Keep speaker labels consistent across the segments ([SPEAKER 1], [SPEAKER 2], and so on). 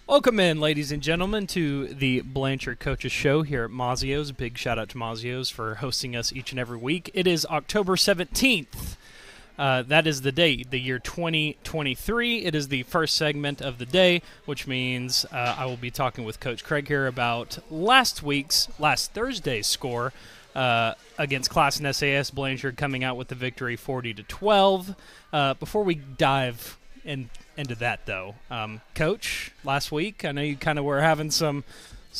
[SPEAKER 1] Welcome in, ladies and gentlemen, to the Blanchard Coaches Show here at Mazio's. Big shout out to Mazio's for hosting us each and every week. It is October 17th. That is the date, the year 2023. It is the first segment of the day, which means I will be talking with Coach Craig here about last Thursday's score against Class and SAS. Blanchard coming out with the victory 40-12. Before we dive into that, though, Coach, last week I know you kind of were having some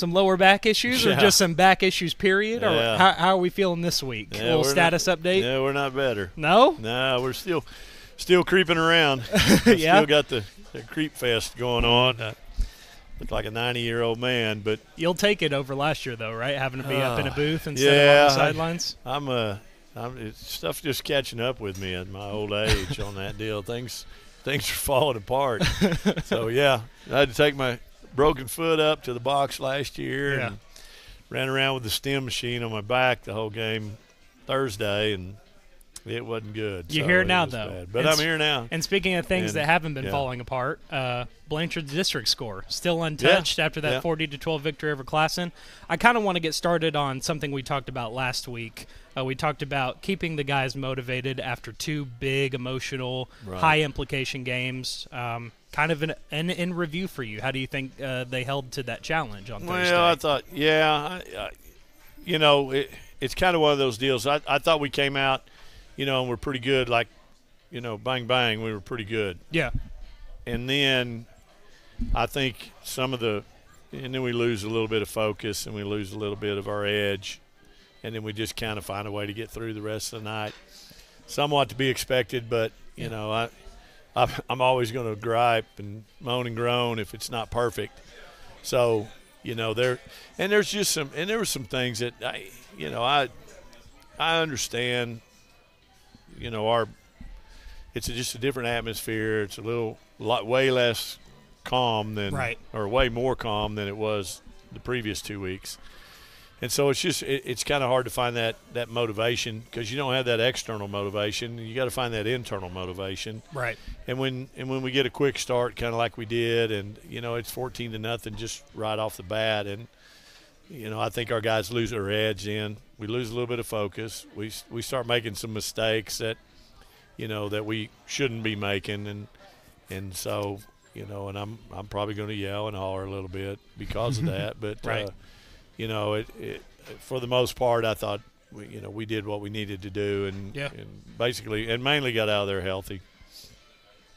[SPEAKER 1] lower back issues, or just some back issues, period. Or how are we feeling this week? A little status update.
[SPEAKER 2] Yeah, we're not better.
[SPEAKER 1] No,
[SPEAKER 2] we're still creeping around.
[SPEAKER 1] Yeah,
[SPEAKER 2] still got the creep fest going on. Look like a 90-year-old man, but
[SPEAKER 1] you'll take it over last year, though, right? Having to be up in a booth instead of on the sidelines.
[SPEAKER 2] Stuff's just catching up with me at my old age on that deal. Things are falling apart. So yeah, I had to take my broken foot up to the box last year and ran around with the stem machine on my back the whole game Thursday, and it wasn't good.
[SPEAKER 1] You hear it now, though.
[SPEAKER 2] Bad. But I'm here now.
[SPEAKER 1] And speaking of things that haven't been falling apart, Blanchard's district score still untouched after that 40-12 victory over Classen. I kind of want to get started on something we talked about last week. We talked about keeping the guys motivated after two big, emotional, high-implication games. Kind of in review for you, how do you think they held to that challenge on Thursday?
[SPEAKER 2] Well, I thought, it's kind of one of those deals. I thought we came out, and we're pretty good, like, bang, bang, we were pretty good.
[SPEAKER 1] Yeah.
[SPEAKER 2] And then I think and then we lose a little bit of focus and we lose a little bit of our edge, and then we just kind of find a way to get through the rest of the night. Somewhat to be expected, but, I'm always going to gripe and moan and groan if it's not perfect. So, there were some things that I understand. It's just a different atmosphere. It's way less calm or way more calm than it was the previous 2 weeks. And so it's kind of hard to find that motivation, because you don't have that external motivation. You got to find that internal motivation.
[SPEAKER 1] Right.
[SPEAKER 2] And when we get a quick start, kind of like we did, and it's 14-0 just right off the bat, and I think our guys lose their edge. Then we lose a little bit of focus. We start making some mistakes that that we shouldn't be making, and so and I'm probably going to yell and holler a little bit because of that, but.
[SPEAKER 1] Right.
[SPEAKER 2] For the most part, I thought we did what we needed to do, and basically and mainly got out of there healthy.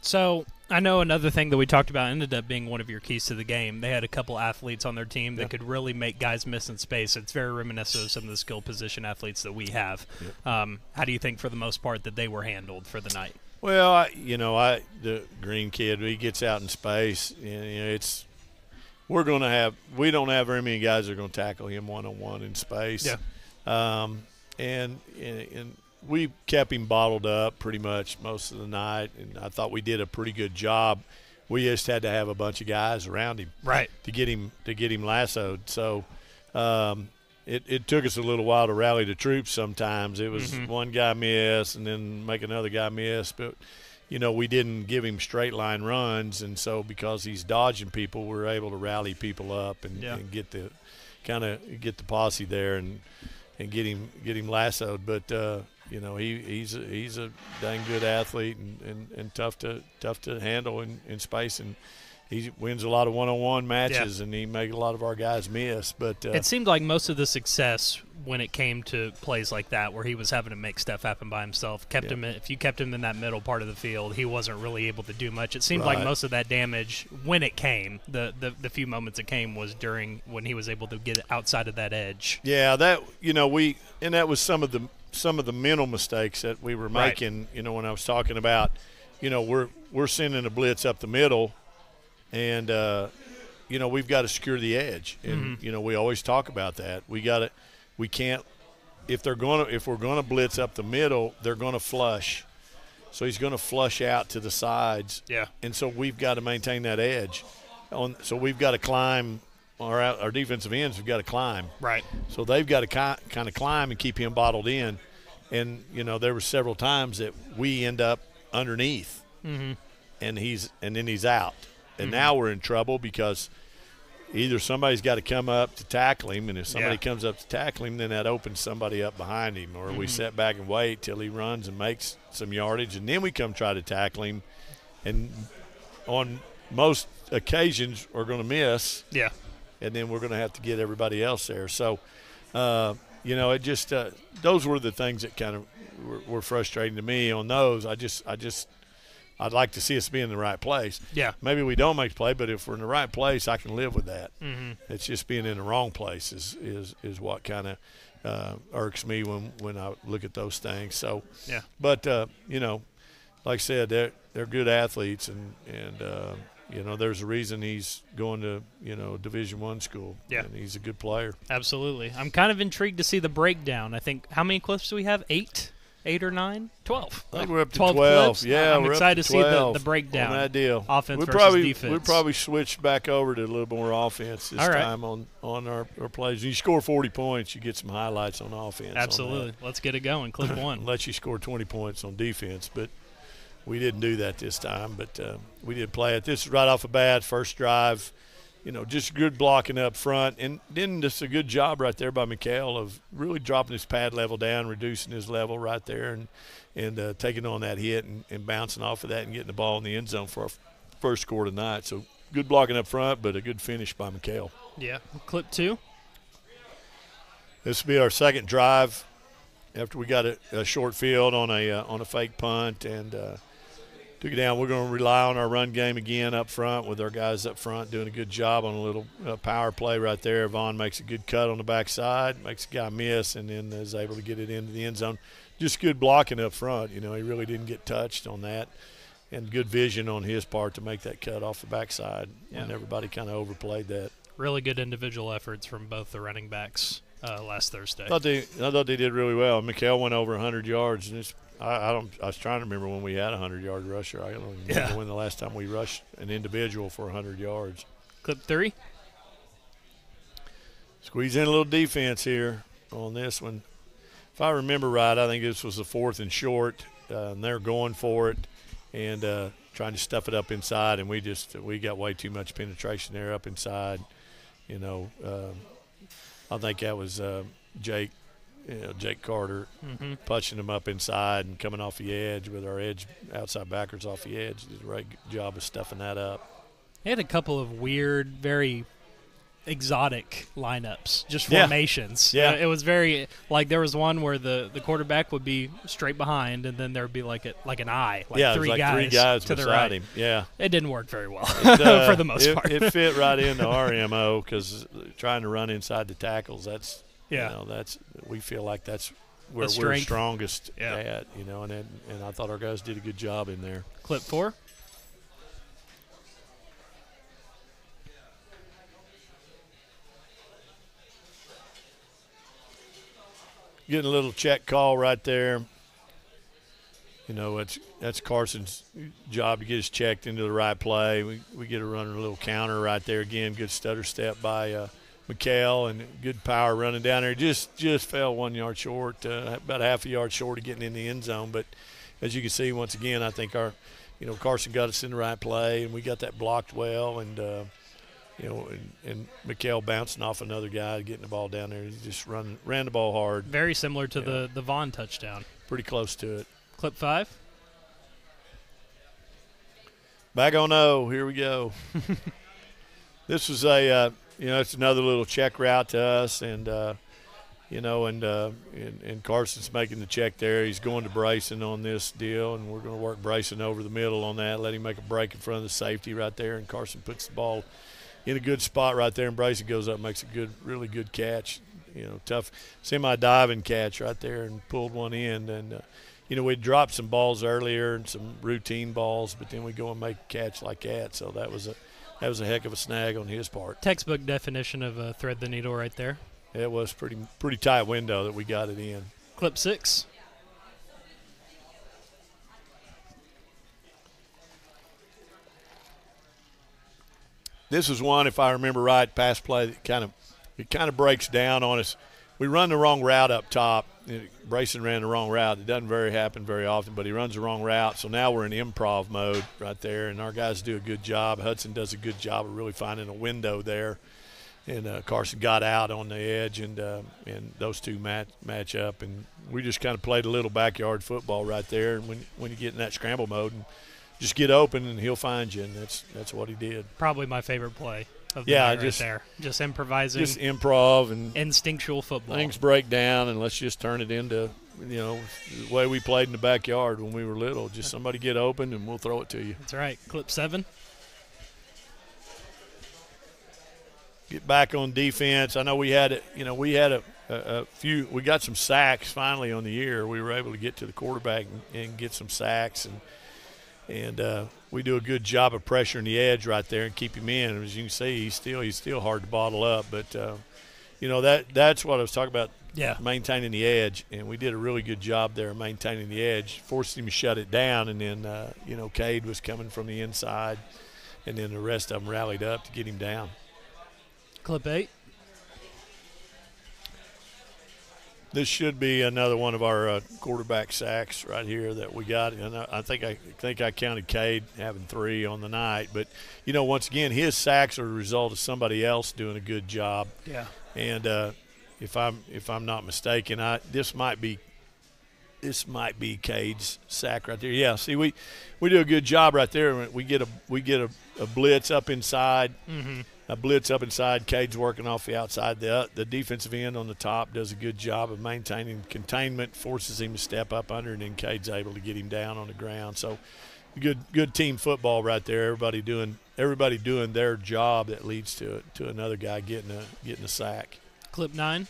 [SPEAKER 1] So I know another thing that we talked about ended up being one of your keys to the game. They had a couple athletes on their team that could really make guys miss in space. It's very reminiscent of some of the skill position athletes that we have. How do you think, for the most part, that they were handled for the night?
[SPEAKER 2] Well, the green kid, he gets out in space, and we don't have very many guys that are going to tackle him one-on-one in space. Yeah. And we kept him bottled up pretty much most of the night, and I thought we did a pretty good job. We just had to have a bunch of guys around him, to get him lassoed. So it took us a little while to rally the troops. Sometimes it was one guy miss and then make another guy miss, but we didn't give him straight line runs, and so because he's dodging people, we're able to rally people up and get the posse there and get him lassoed. But he's a dang good athlete and tough to handle in space, and he wins a lot of one-on-one matches, and he makes a lot of our guys miss. But
[SPEAKER 1] it seemed like most of the success when it came to plays like that, where he was having to make stuff happen by himself, if you kept him in that middle part of the field, he wasn't really able to do much. It seemed like most of that damage, when it came, the few moments it came, was during when he was able to get outside of that edge.
[SPEAKER 2] Yeah, that that was some of the mental mistakes that we were making. When I was talking about, we're sending a blitz up the middle. And we've got to secure the edge, and we always talk about that. We can't. If we're gonna blitz up the middle, they're gonna flush. So he's gonna flush out to the sides.
[SPEAKER 1] Yeah.
[SPEAKER 2] And so we've got to maintain that edge. So we've got to climb. Our defensive ends have got to climb.
[SPEAKER 1] Right.
[SPEAKER 2] So they've got to kind of climb and keep him bottled in. And there were several times that we end up underneath, and then he's out. And now we're in trouble because either somebody's got to come up to tackle him, and if somebody comes up to tackle him, then that opens somebody up behind him, or we sit back and wait till he runs and makes some yardage, and then we come try to tackle him. And on most occasions, we're going to miss.
[SPEAKER 1] Yeah.
[SPEAKER 2] And then we're going to have to get everybody else there. So, it just those were the things that kind of were frustrating to me on those. I'd like to see us be in the right place.
[SPEAKER 1] Yeah.
[SPEAKER 2] Maybe we don't make the play, but if we're in the right place, I can live with that.
[SPEAKER 1] Mm-hmm.
[SPEAKER 2] It's just being in the wrong place is what kind of irks me when I look at those things. So,
[SPEAKER 1] yeah.
[SPEAKER 2] But like I said, they're good athletes, and there's a reason he's going to Division I school.
[SPEAKER 1] Yeah.
[SPEAKER 2] And he's a good player.
[SPEAKER 1] Absolutely. I'm kind of intrigued to see the breakdown. I think how many clips do we have? 8 or 9? 12.
[SPEAKER 2] I think we're up to
[SPEAKER 1] 12
[SPEAKER 2] clips. Yeah,
[SPEAKER 1] I'm
[SPEAKER 2] we're
[SPEAKER 1] excited
[SPEAKER 2] up
[SPEAKER 1] to
[SPEAKER 2] to 12
[SPEAKER 1] see the breakdown
[SPEAKER 2] on that deal.
[SPEAKER 1] Offense versus defense.
[SPEAKER 2] We'll probably switch back over to a little more offense this time on our plays. You score 40 points, you get some highlights on offense.
[SPEAKER 1] Absolutely. Let's get it going. Clip 1.
[SPEAKER 2] Let you score 20 points on defense, but we didn't do that this time. But we did play it. This is right off the bat, first drive. Just good blocking up front. And then just a good job right there by Mikhail of really dropping his pad level down, reducing his level right there, and taking on that hit and bouncing off of that and getting the ball in the end zone for our first score tonight. So good blocking up front, but a good finish by Mikhail.
[SPEAKER 1] Yeah. Clip 2.
[SPEAKER 2] This will be our second drive after we got a short field on a fake punt and took it down. We're going to rely on our run game again up front with our guys up front doing a good job on a little power play right there. Vaughn makes a good cut on the backside, makes a guy miss, and then is able to get it into the end zone. Just good blocking up front. He really didn't get touched on that, and good vision on his part to make that cut off the backside when everybody kind of overplayed that.
[SPEAKER 1] Really good individual efforts from both the running backs last Thursday.
[SPEAKER 2] I thought they did really well. Mikhail went over 100 yards, and I was trying to remember when we had a 100-yard rusher. I don't even remember when the last time we rushed an individual for 100 yards.
[SPEAKER 1] Clip 3.
[SPEAKER 2] Squeeze in a little defense here on this one. If I remember right, I think this was the 4th and short, and they're going for it and trying to stuff it up inside, and we got way too much penetration there up inside. I think that was Jake Carter punching them up inside and coming off the edge with our outside backers off the edge. Did a great job of stuffing that up.
[SPEAKER 1] They had a couple of weird, very exotic lineups, just formations.
[SPEAKER 2] Yeah.
[SPEAKER 1] It was very there was one where the quarterback would be straight behind, and then there would be like an eye, three guys to the right.
[SPEAKER 2] Him. Yeah,
[SPEAKER 1] it didn't work very well for the most part.
[SPEAKER 2] It fit right into our MO because trying to run inside the tackles. That's we feel like that's where we're strongest at. And I thought our guys did a good job in there.
[SPEAKER 1] Clip 4.
[SPEAKER 2] Getting a little check call right there. That's Carson's job to get us checked into the right play. We get a running a little counter right there again. Good stutter step by Mikhail and good power running down there. Just fell 1 yard short, about half a yard short of getting in the end zone. But as you can see, once again, I think Carson got us in the right play and we got that blocked well and and Mikhail bouncing off another guy, getting the ball down there. He just ran the ball hard.
[SPEAKER 1] Very similar to the Vaughn touchdown.
[SPEAKER 2] Pretty close to it.
[SPEAKER 1] Clip 5.
[SPEAKER 2] Back on O. Here we go. This was it's another little check route to us, and and Carson's making the check there. He's going to Brayson on this deal, and we're going to work Brayson over the middle on that. Let him make a break in front of the safety right there, and Carson puts the ball in a good spot right there, and Brayson goes up and makes a really good catch. Tough semi-diving catch right there, and pulled one in. And we dropped some balls earlier and some routine balls, but then we go and make a catch like that. So that was a heck of a snag on his part.
[SPEAKER 1] Textbook definition of thread the needle right there.
[SPEAKER 2] It was pretty tight window that we got it in.
[SPEAKER 1] Clip 6.
[SPEAKER 2] This is one, if I remember right, pass play that kind of breaks down on us. We run the wrong route up top. Brayson ran the wrong route. It doesn't happen very often, but he runs the wrong route. So now we're in improv mode right there, and our guys do a good job. Hudson does a good job of really finding a window there Carson got out on the edge, and those two match up, and we just kind of played a little backyard football right there. And when you get in that scramble mode, and just get open, and he'll find you, and that's what he did.
[SPEAKER 1] Probably my favorite play of the night right there. Just improvising.
[SPEAKER 2] Just improv and
[SPEAKER 1] instinctual football.
[SPEAKER 2] Things break down, and let's just turn it into, the way we played in the backyard when we were little. Just somebody get open, and we'll throw it to you.
[SPEAKER 1] That's right. Clip 7.
[SPEAKER 2] Get back on defense. I know we had a few. We got some sacks finally on the year. We were able to get to the quarterback and get some sacks, and we do a good job of pressuring the edge right there and keep him in. As you can see, he's still hard to bottle up, but that's what I was talking about.
[SPEAKER 1] Yeah,
[SPEAKER 2] maintaining the edge, and we did a really good job there maintaining the edge, forced him to shut it down, and then Cade was coming from the inside, and then the rest of them rallied up to get him down.
[SPEAKER 1] Clip 8.
[SPEAKER 2] This should be another one of our quarterback sacks right here that we got. And I think I counted Cade having 3 on the night. But, once again, his sacks are a result of somebody else doing a good job.
[SPEAKER 1] Yeah.
[SPEAKER 2] And if I'm not mistaken, this might be Cade's sack right there. Yeah. See, we do a good job right there. We get a blitz up inside.
[SPEAKER 1] Mm-hmm.
[SPEAKER 2] A blitz up inside. Cade's working off the outside. The defensive end on the top does a good job of maintaining containment, forces him to step up under, and then Cade's able to get him down on the ground. So good team football right there. Everybody doing their job that leads to another guy getting a sack.
[SPEAKER 1] Clip 9.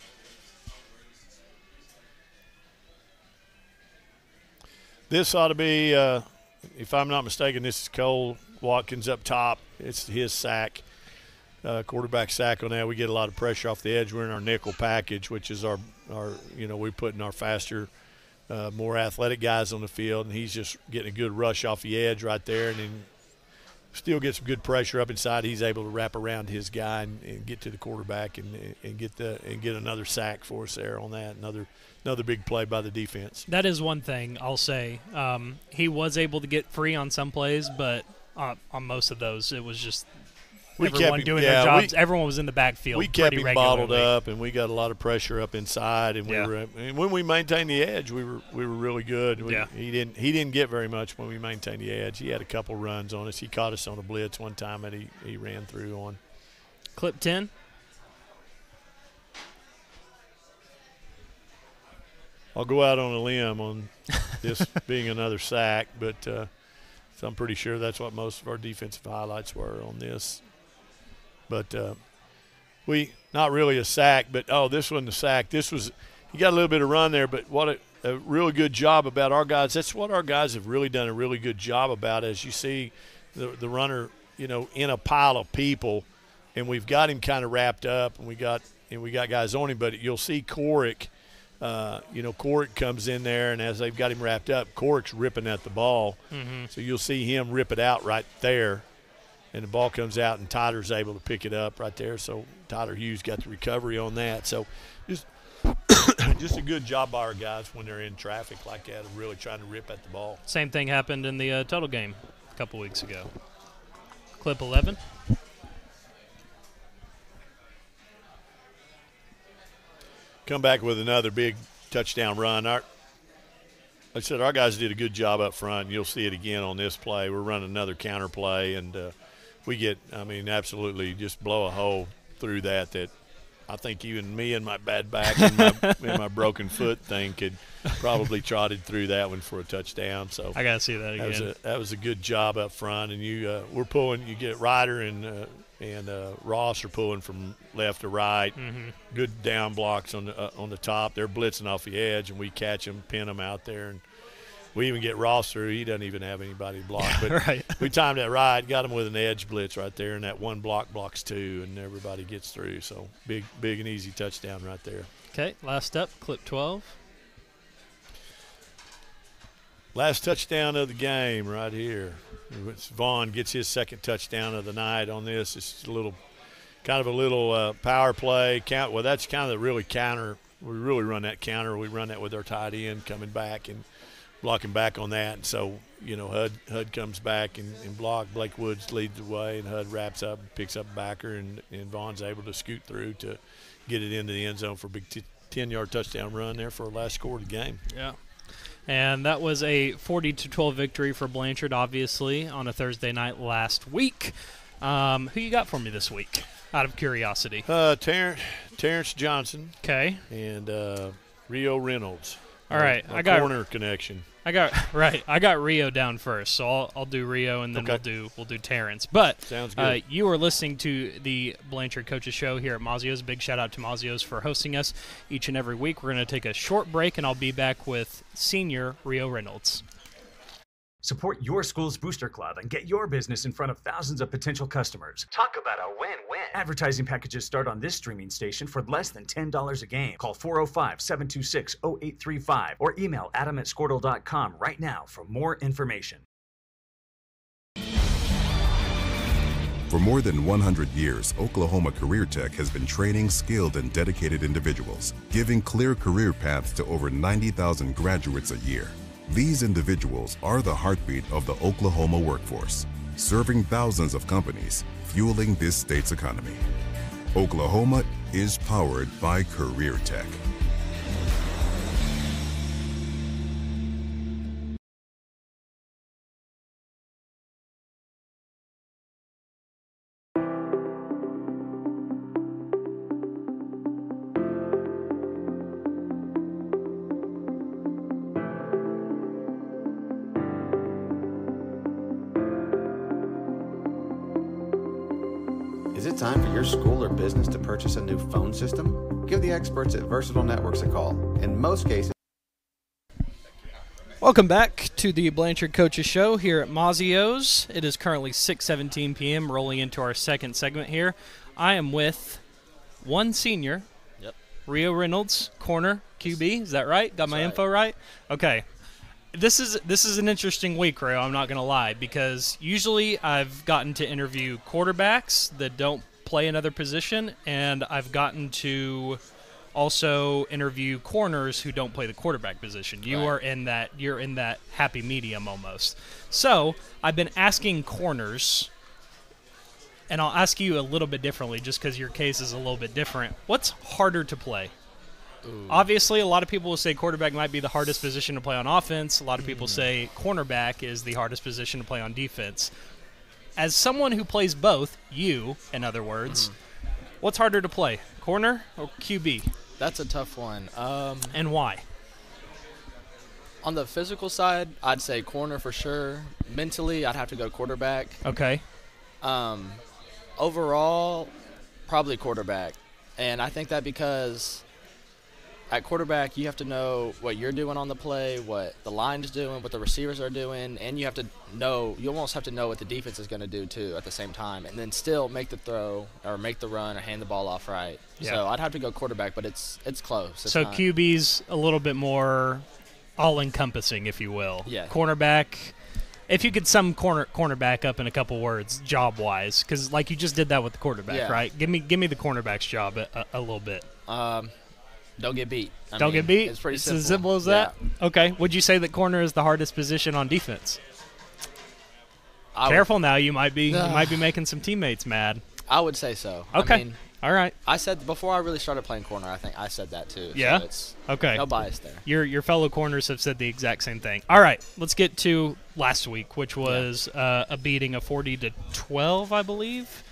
[SPEAKER 2] This ought to be, if I'm not mistaken, this is Cole Watkins up top. It's his sack. Quarterback sack on that. We get a lot of pressure off the edge. We're in our nickel package, which is our we put in our faster, more athletic guys on the field, and he's just getting a good rush off the edge right there, and then still get some good pressure up inside. He's able to wrap around his guy and get to the quarterback and get another sack for us there on that. Another big play by the defense.
[SPEAKER 1] That is one thing I'll say. He was able to get free on some plays, but on most of those, it was just everyone doing their jobs. Everyone was in the backfield.
[SPEAKER 2] We kept him bottled up, and we got a lot of pressure up inside. And and when we maintained the edge, we were really good. He didn't get very much when we maintained the edge. He had a couple runs on us. He caught us on a blitz one time that he ran through on.
[SPEAKER 1] Clip 10.
[SPEAKER 2] I'll go out on a limb on this being another sack, but so I'm pretty sure that's what most of our defensive highlights were on this. But we not really a sack, but this wasn't a sack. He got a little bit of run there, but what a really good job about our guys. That's what our guys have really done a really good job about. As you see, the runner, in a pile of people, and we've got him kind of wrapped up, and we got guys on him. But you'll see Corrick. Corrick comes in there, and as they've got him wrapped up, Corrick's ripping at the ball.
[SPEAKER 1] Mm-hmm.
[SPEAKER 2] So you'll see him rip it out right there. And the ball comes out, and Tyler's able to pick it up right there. So Tyler Hughes got the recovery on that. So just a good job by our guys when they're in traffic like that of really trying to rip at the ball.
[SPEAKER 1] Same thing happened in the total game a couple weeks ago. Clip 11.
[SPEAKER 2] Come back with another big touchdown run. Like I said, our guys did a good job up front. You'll see it again on this play. We're running another counter play, and we get, absolutely just blow a hole through that I think even me and my bad back and my broken foot thing could probably trotted through that one for a touchdown. So
[SPEAKER 1] I got to see that again.
[SPEAKER 2] That was a good job up front. And we're pulling, you get Ryder and Ross are pulling from left to right.
[SPEAKER 1] Mm-hmm.
[SPEAKER 2] Good down blocks on the top. They're blitzing off the edge, and we catch them, pin them out there, and we even get Ross through. He doesn't even have anybody block. But
[SPEAKER 1] right.
[SPEAKER 2] We timed that right, got him with an edge blitz right there, and that one block blocks 2, and everybody gets through. So big and easy touchdown right there.
[SPEAKER 1] Okay, last up, clip 12.
[SPEAKER 2] Last touchdown of the game right here. Vaughn gets his second touchdown of the night on this. It's a little power play. Well, that's kind of the really counter. We really run that counter. We run that with our tight end coming back, and blocking back on that. And so, HUD comes back and block. Blake Woods leads the way, and HUD wraps up and picks up backer, and Vaughn's able to scoot through to get it into the end zone for a big 10-yard touchdown run there for a last score of the game.
[SPEAKER 1] Yeah. And that was a 40-12 victory for Blanchard, obviously, on a Thursday night last week. Who you got for me this week, out of curiosity?
[SPEAKER 2] Terrence Johnson.
[SPEAKER 1] Okay.
[SPEAKER 2] And Rio Reynolds.
[SPEAKER 1] All right.
[SPEAKER 2] I got corner connection.
[SPEAKER 1] I got Rio down first, so I'll do Rio, and then we'll do Terrence. But
[SPEAKER 2] sounds good.
[SPEAKER 1] You are listening to the Blanchard Coaches Show here at Mazio's. Big shout out to Mazio's for hosting us each and every week. We're going to take a short break, and I'll be back with senior Rio Reynolds.
[SPEAKER 3] Support your school's booster club and get your business in front of thousands of potential customers. Talk about a win-win. Advertising packages start on this streaming station for less than $10 a game. Call 405-726-0835 or email adam@squirtle.com right now for more information.
[SPEAKER 4] For more than 100 years, Oklahoma Career Tech has been training skilled and dedicated individuals, giving clear career paths to over 90,000 graduates a year. These individuals are the heartbeat of the Oklahoma workforce, serving thousands of companies, fueling this state's economy. Oklahoma is powered by Career Tech.
[SPEAKER 5] Is it time for your school or business to purchase a new phone system? Give the experts at Versatile Networks a call. In most cases...
[SPEAKER 1] Welcome back to the Blanchard Coaches Show here at Mazio's. It is currently 6:17 p.m., rolling into our second segment here. I am with one senior, Rio Reynolds, corner, QB. Is that right? Got my info right? Okay. This is an interesting week, Rio, I'm not going to lie, because usually I've gotten to interview quarterbacks that don't play another position, and I've gotten to also interview corners who don't play the quarterback position. You're in that happy medium almost. So I've been asking corners, and I'll ask you a little bit differently just because your case is a little bit different. What's harder to play? Ooh. Obviously, a lot of people will say quarterback might be the hardest position to play on offense. A lot of people say cornerback is the hardest position to play on defense. As someone who plays both, you, in other words, what's harder to play, corner or QB?
[SPEAKER 6] That's a tough one.
[SPEAKER 1] And why?
[SPEAKER 6] On the physical side, I'd say corner for sure. Mentally, I'd have to go quarterback.
[SPEAKER 1] Okay.
[SPEAKER 6] Overall, probably quarterback. And I think that because at quarterback, you have to know what you're doing on the play, what the line's doing, what the receivers are doing, and you almost have to know what the defense is going to do too at the same time, and then still make the throw or make the run or hand the ball off right. Yeah. So I'd have to go quarterback, but it's close.
[SPEAKER 1] So QB's a little bit more all-encompassing, if you will.
[SPEAKER 6] Yeah.
[SPEAKER 1] Cornerback, if you could sum cornerback up in a couple words, job-wise, because like you just did that with the quarterback, right? Give me the cornerback's job a little bit.
[SPEAKER 6] Don't get beat.
[SPEAKER 1] Get beat?
[SPEAKER 6] It's pretty
[SPEAKER 1] simple. As simple as that? Yeah. Okay. Would you say that corner is the hardest position on defense? Careful now. You might be making some teammates mad.
[SPEAKER 6] I would say so.
[SPEAKER 1] Okay. All right.
[SPEAKER 6] I said before I really started playing corner, I think I said that too.
[SPEAKER 1] Yeah?
[SPEAKER 6] So it's
[SPEAKER 1] okay.
[SPEAKER 6] No bias there.
[SPEAKER 1] Your fellow corners have said the exact same thing. All right. Let's get to last week, which was a beating of 40-12, I believe.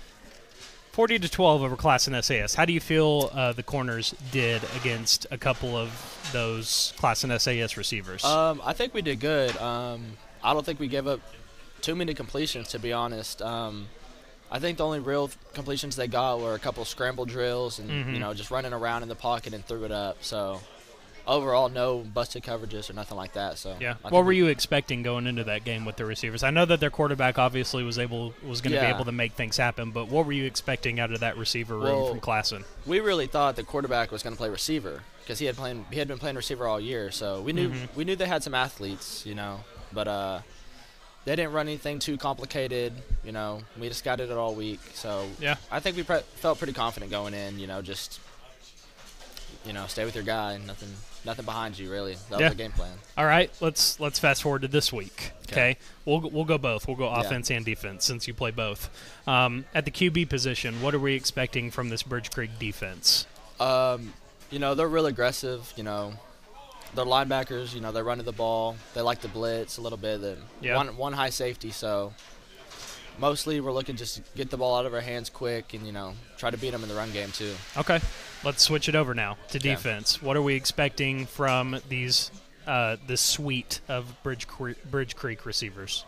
[SPEAKER 1] 40-12 over Classen SAS. How do you feel the corners did against a couple of those Classen SAS receivers?
[SPEAKER 6] I think we did good. I don't think we gave up too many completions, to be honest. I think the only real completions they got were a couple scramble drills and just running around in the pocket and threw it up. So overall, no busted coverages or nothing like that. So
[SPEAKER 1] yeah. What were you expecting going into that game with the receivers? I know that their quarterback obviously was going to be able to make things happen, but what were you expecting out of that receiver room from Classen?
[SPEAKER 6] We really thought the quarterback was going to play receiver because he had been playing receiver all year. So we knew they had some athletes, but they didn't run anything too complicated. We just got it all week. So
[SPEAKER 1] yeah,
[SPEAKER 6] I think we felt pretty confident going in. Just stay with your guy. Nothing behind you, really. That was the game plan.
[SPEAKER 1] All right, let's fast forward to this week. Okay, we'll go both. We'll go offense and defense since you play both. At the QB position, what are we expecting from this Bridge Creek defense?
[SPEAKER 6] They're real aggressive. They're linebackers. They're running the ball. They like to blitz a little bit. One high safety. So mostly we're looking just to get the ball out of our hands quick and try to beat them in the run game too.
[SPEAKER 1] Okay. Let's switch it over now to defense. What are we expecting from this suite of Bridge Creek receivers?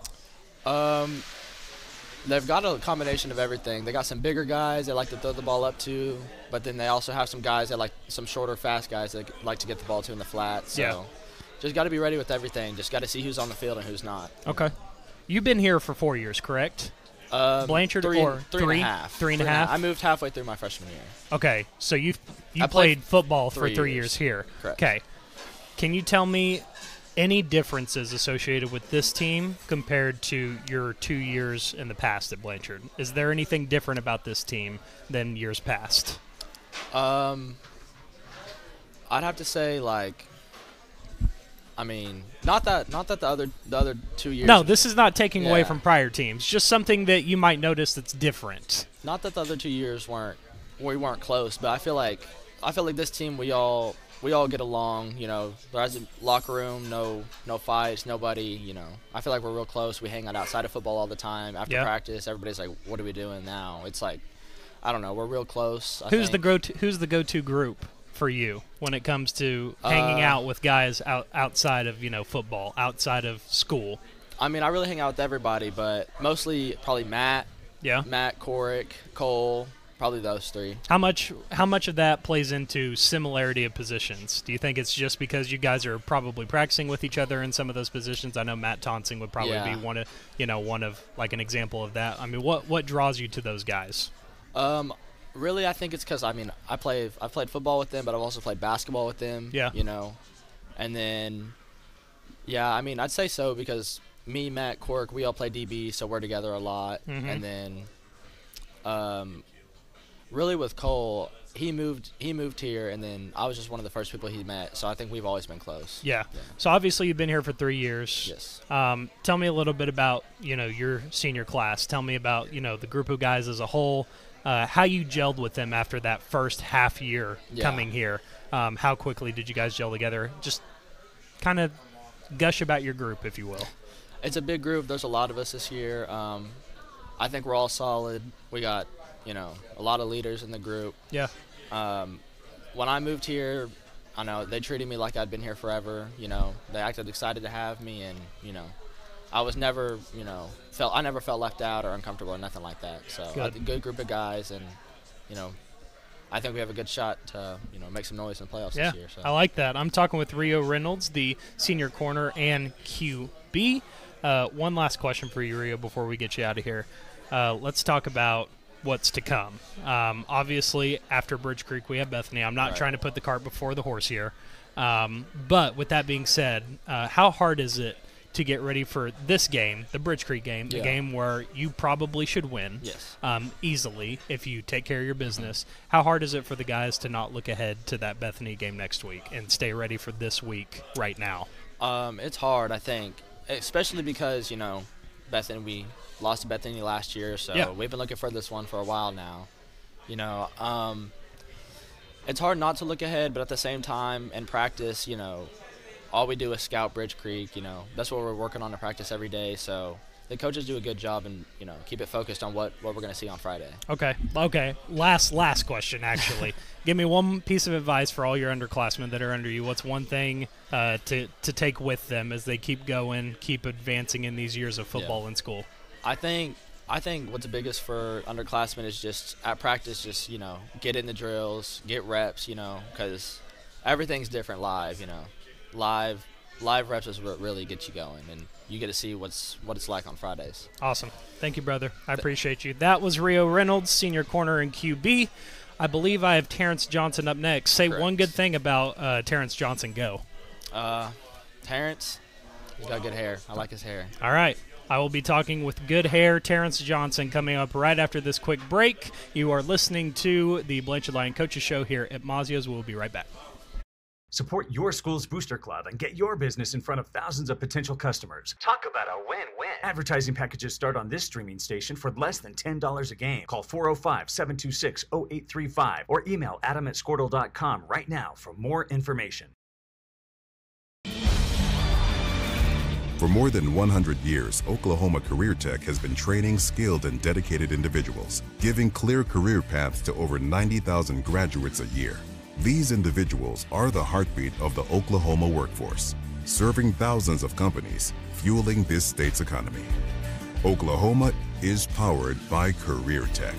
[SPEAKER 6] They've got a combination of everything. They got some bigger guys they like to throw the ball up to, but then they also have some guys that like some shorter, fast guys that like to get the ball to in the flat. So just got to be ready with everything. Just got to see who's on the field and who's not.
[SPEAKER 1] Okay. You've been here for 4 years, correct? Blanchard
[SPEAKER 6] three
[SPEAKER 1] or
[SPEAKER 6] and a half.
[SPEAKER 1] 3.5?
[SPEAKER 6] I moved halfway through my freshman year.
[SPEAKER 1] Okay, so you played football for 3
[SPEAKER 6] years.
[SPEAKER 1] years here.
[SPEAKER 6] Correct.
[SPEAKER 1] Okay. Can you tell me any differences associated with this team compared to your 2 years in the past at Blanchard? Is there anything different about this team than years past?
[SPEAKER 6] I'd have to say not that the other 2 years.
[SPEAKER 1] No, this is not taking away from prior teams. Just something that you might notice that's different.
[SPEAKER 6] Not that the other 2 years we weren't close, but I feel like this team we all get along. There's a locker room, no fights, nobody. I feel like we're real close. We hang out outside of football all the time. After practice, everybody's like, "What are we doing now?" It's like, I don't know. We're real close.
[SPEAKER 1] Who's the go-to group for you when it comes to hanging out with guys outside of football, outside of school?
[SPEAKER 6] I really hang out with everybody, but mostly probably Matt.
[SPEAKER 1] Yeah.
[SPEAKER 6] Matt, Corick, Cole, probably those three.
[SPEAKER 1] How much of that plays into similarity of positions? Do you think it's just because you guys are probably practicing with each other in some of those positions? I know Matt Tonsing would probably be one of like an example of that. What draws you to those guys?
[SPEAKER 6] Really, I think it's because I've played football with them, but I've also played basketball with them.
[SPEAKER 1] Yeah.
[SPEAKER 6] And then, I'd say so because me, Matt, Cork, we all play DB, so we're together a lot. Mm-hmm. And then, really with Cole, he moved here, and then I was just one of the first people he met. So I think we've always been close.
[SPEAKER 1] Yeah. So obviously you've been here for 3 years.
[SPEAKER 6] Yes.
[SPEAKER 1] Tell me a little bit about your senior class. Tell me about the group of guys as a whole. How you gelled with them after that first half year coming here. How quickly did you guys gel together? Just kind of gush about your group, if you will.
[SPEAKER 6] It's a big group. There's a lot of us this year. I think we're all solid. We got, a lot of leaders in the group.
[SPEAKER 1] Yeah.
[SPEAKER 6] When I moved here, I know they treated me like I'd been here forever. They acted excited to have me, and, I was never, I never felt left out or uncomfortable or nothing like that. So a good group of guys, and I think we have a good shot to make some noise in the playoffs this year. So.
[SPEAKER 1] I like that. I'm talking with Rio Reynolds, the senior corner and QB. One last question for you, Rio, before we get you out of here. Let's talk about what's to come. Obviously, after Bridge Creek, we have Bethany. I'm not trying to put the cart before the horse here. But with that being said, how hard is it to get ready for this game, the Bridge Creek game, the game where you probably should win easily if you take care of your business? How hard is it for the guys to not look ahead to that Bethany game next week and stay ready for this week right now?
[SPEAKER 6] It's hard, I think, especially because, Bethany, we lost to Bethany last year, so we've been looking for this one for a while now. It's hard not to look ahead, but at the same time, in practice, all we do is scout Bridge Creek. That's what we're working on in practice every day. So the coaches do a good job and keep it focused on what we're going to see on Friday.
[SPEAKER 1] Okay. Last question, actually. Give me one piece of advice for all your underclassmen that are under you. What's one thing to take with them as they keep going, keep advancing in these years of football and school?
[SPEAKER 6] I think what's the biggest for underclassmen is just at practice, just get in the drills, get reps, because everything's different live. Live reps is what really gets you going, and you get to see what it's like on Fridays.
[SPEAKER 1] Awesome. Thank you, brother. I appreciate you. That was Rio Reynolds, senior corner and QB. I believe I have Terrence Johnson up next. Say one good thing about Terrence Johnson. Go.
[SPEAKER 6] Terrence, he's got good hair. I like his hair.
[SPEAKER 1] All right. I will be talking with good hair Terrence Johnson coming up right after this quick break. You are listening to the Blanchard Lion Coaches Show here at Mazio's. We'll be right back.
[SPEAKER 3] Support your school's booster club and get your business in front of thousands of potential customers. Talk about a win-win. Advertising packages start on this streaming station for less than $10 a game. Call 405-726-0835 or email adam@squirtle.com right now for more information.
[SPEAKER 4] For more than 100 years, Oklahoma Career Tech has been training skilled and dedicated individuals, giving clear career paths to over 90,000 graduates a year. These individuals are the heartbeat of the Oklahoma workforce, serving thousands of companies, fueling this state's economy. Oklahoma is powered by Career Tech.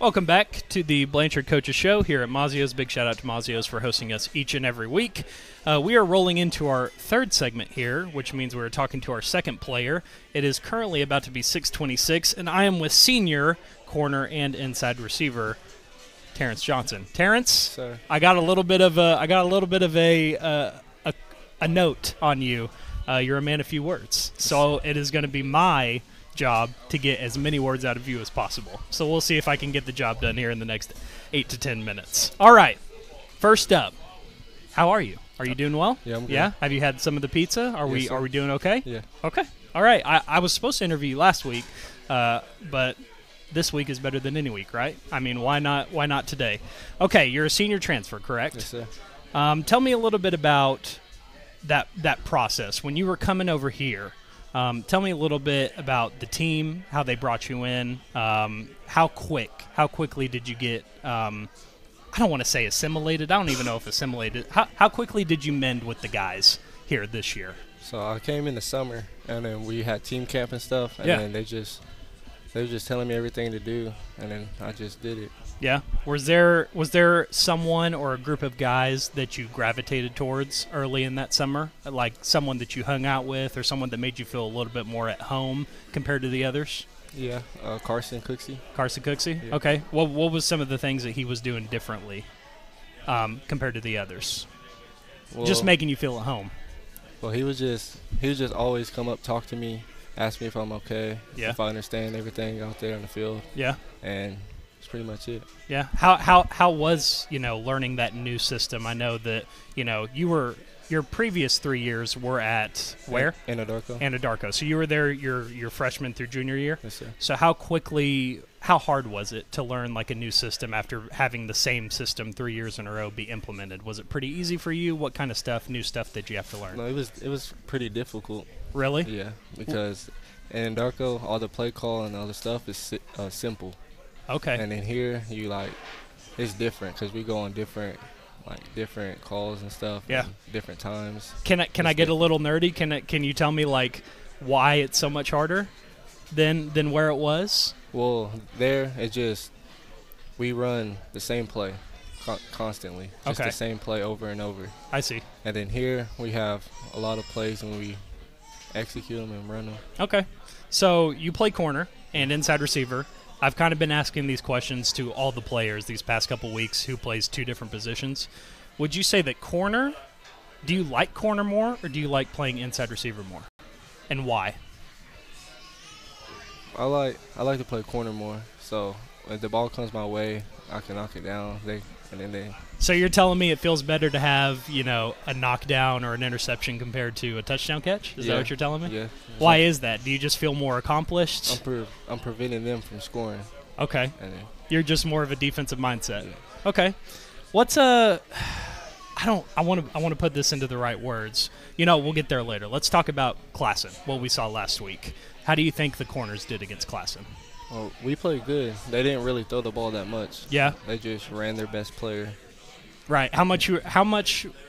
[SPEAKER 1] Welcome back to the Blanchard Coaches Show here at Mazio's. Big shout out to Mazio's for hosting us each and every week. We are rolling into our third segment here, which means we're talking to our second player. It is currently about to be 6:26, and I am with senior corner and inside receiver Terrence Johnson. Terrence,
[SPEAKER 7] Sir.
[SPEAKER 1] I got a little bit of a note on you. You're a man of few words, so it is going to be my job to get as many words out of you as possible. So we'll see if I can get the job done here in the next 8 to 10 minutes. All right. First up, how are you? Are you doing well?
[SPEAKER 7] Yeah, I'm good.
[SPEAKER 1] Yeah? Have you had some of the pizza? Are we doing okay?
[SPEAKER 7] Yeah.
[SPEAKER 1] Okay. All right. I was supposed to interview you last week, but this week is better than any week, right? I mean, why not today? Okay, you're a senior transfer, correct?
[SPEAKER 7] Yes, sir.
[SPEAKER 1] Tell me a little bit about that process. When you were coming over here, tell me a little bit about the team, how they brought you in, how quickly did you get, I don't want to say assimilated. I don't even know if assimilated. How quickly did you mend with the guys here this year?
[SPEAKER 7] So I came in the summer, and then we had team camp and stuff, and then they were just telling me everything to do, and then I just did it.
[SPEAKER 1] Yeah. Was there someone or a group of guys that you gravitated towards early in that summer, like someone that you hung out with or someone that made you feel a little bit more at home compared to the others?
[SPEAKER 7] Yeah, Carson Cooksey.
[SPEAKER 1] Carson Cooksey?
[SPEAKER 7] Yeah.
[SPEAKER 1] Okay. What was some of the things that he was doing differently compared to the others?
[SPEAKER 7] Well,
[SPEAKER 1] Just making you feel at home.
[SPEAKER 7] Well, he was just always come up, talk to me, ask me if I'm okay, if I understand everything out there on the field.
[SPEAKER 1] Yeah.
[SPEAKER 7] And that's pretty much it.
[SPEAKER 1] Yeah. How was, learning that new system? I know that, your previous 3 years were at where?
[SPEAKER 7] Anadarko.
[SPEAKER 1] Anadarko. So you were there your freshman through junior year?
[SPEAKER 7] Yes, sir.
[SPEAKER 1] So how hard was it to learn like a new system after having the same system 3 years in a row be implemented? Was it pretty easy for you? What kind of new stuff did you have to learn?
[SPEAKER 7] No, it was pretty difficult.
[SPEAKER 1] Really?
[SPEAKER 7] Yeah, because in Anadarko, all the play call and all the stuff is simple.
[SPEAKER 1] Okay.
[SPEAKER 7] And then here, it's different because we go on different calls and stuff.
[SPEAKER 1] Yeah.
[SPEAKER 7] And different times.
[SPEAKER 1] Can I get a little nerdy? Can you tell me like why it's so much harder than where it was?
[SPEAKER 7] Well, there it's just we run the same play constantly. Just the same play over and over.
[SPEAKER 1] I see.
[SPEAKER 7] And then here we have a lot of plays and we execute them and run them.
[SPEAKER 1] Okay. So you play corner and inside receiver. I've kind of been asking these questions to all the players these past couple weeks who plays two different positions. Would you say that corner, do you like corner more or do you like playing inside receiver more? And why?
[SPEAKER 7] I like to play corner more. So if the ball comes my way, I can knock it down.
[SPEAKER 1] So you're telling me it feels better to have, a knockdown or an interception compared to a touchdown catch? Is that what you're telling me?
[SPEAKER 7] Yeah.
[SPEAKER 1] Why is that? Do you just feel more accomplished?
[SPEAKER 7] I'm preventing them from scoring.
[SPEAKER 1] Okay. You're just more of a defensive mindset.
[SPEAKER 7] Yeah.
[SPEAKER 1] Okay. What's I want to put this into the right words. We'll get there later. Let's talk about Classen, what we saw last week. How do you think the corners did against Classen?
[SPEAKER 7] Well, we played good. They didn't really throw the ball that much.
[SPEAKER 1] Yeah.
[SPEAKER 7] They just ran their best player.
[SPEAKER 1] Right. How much,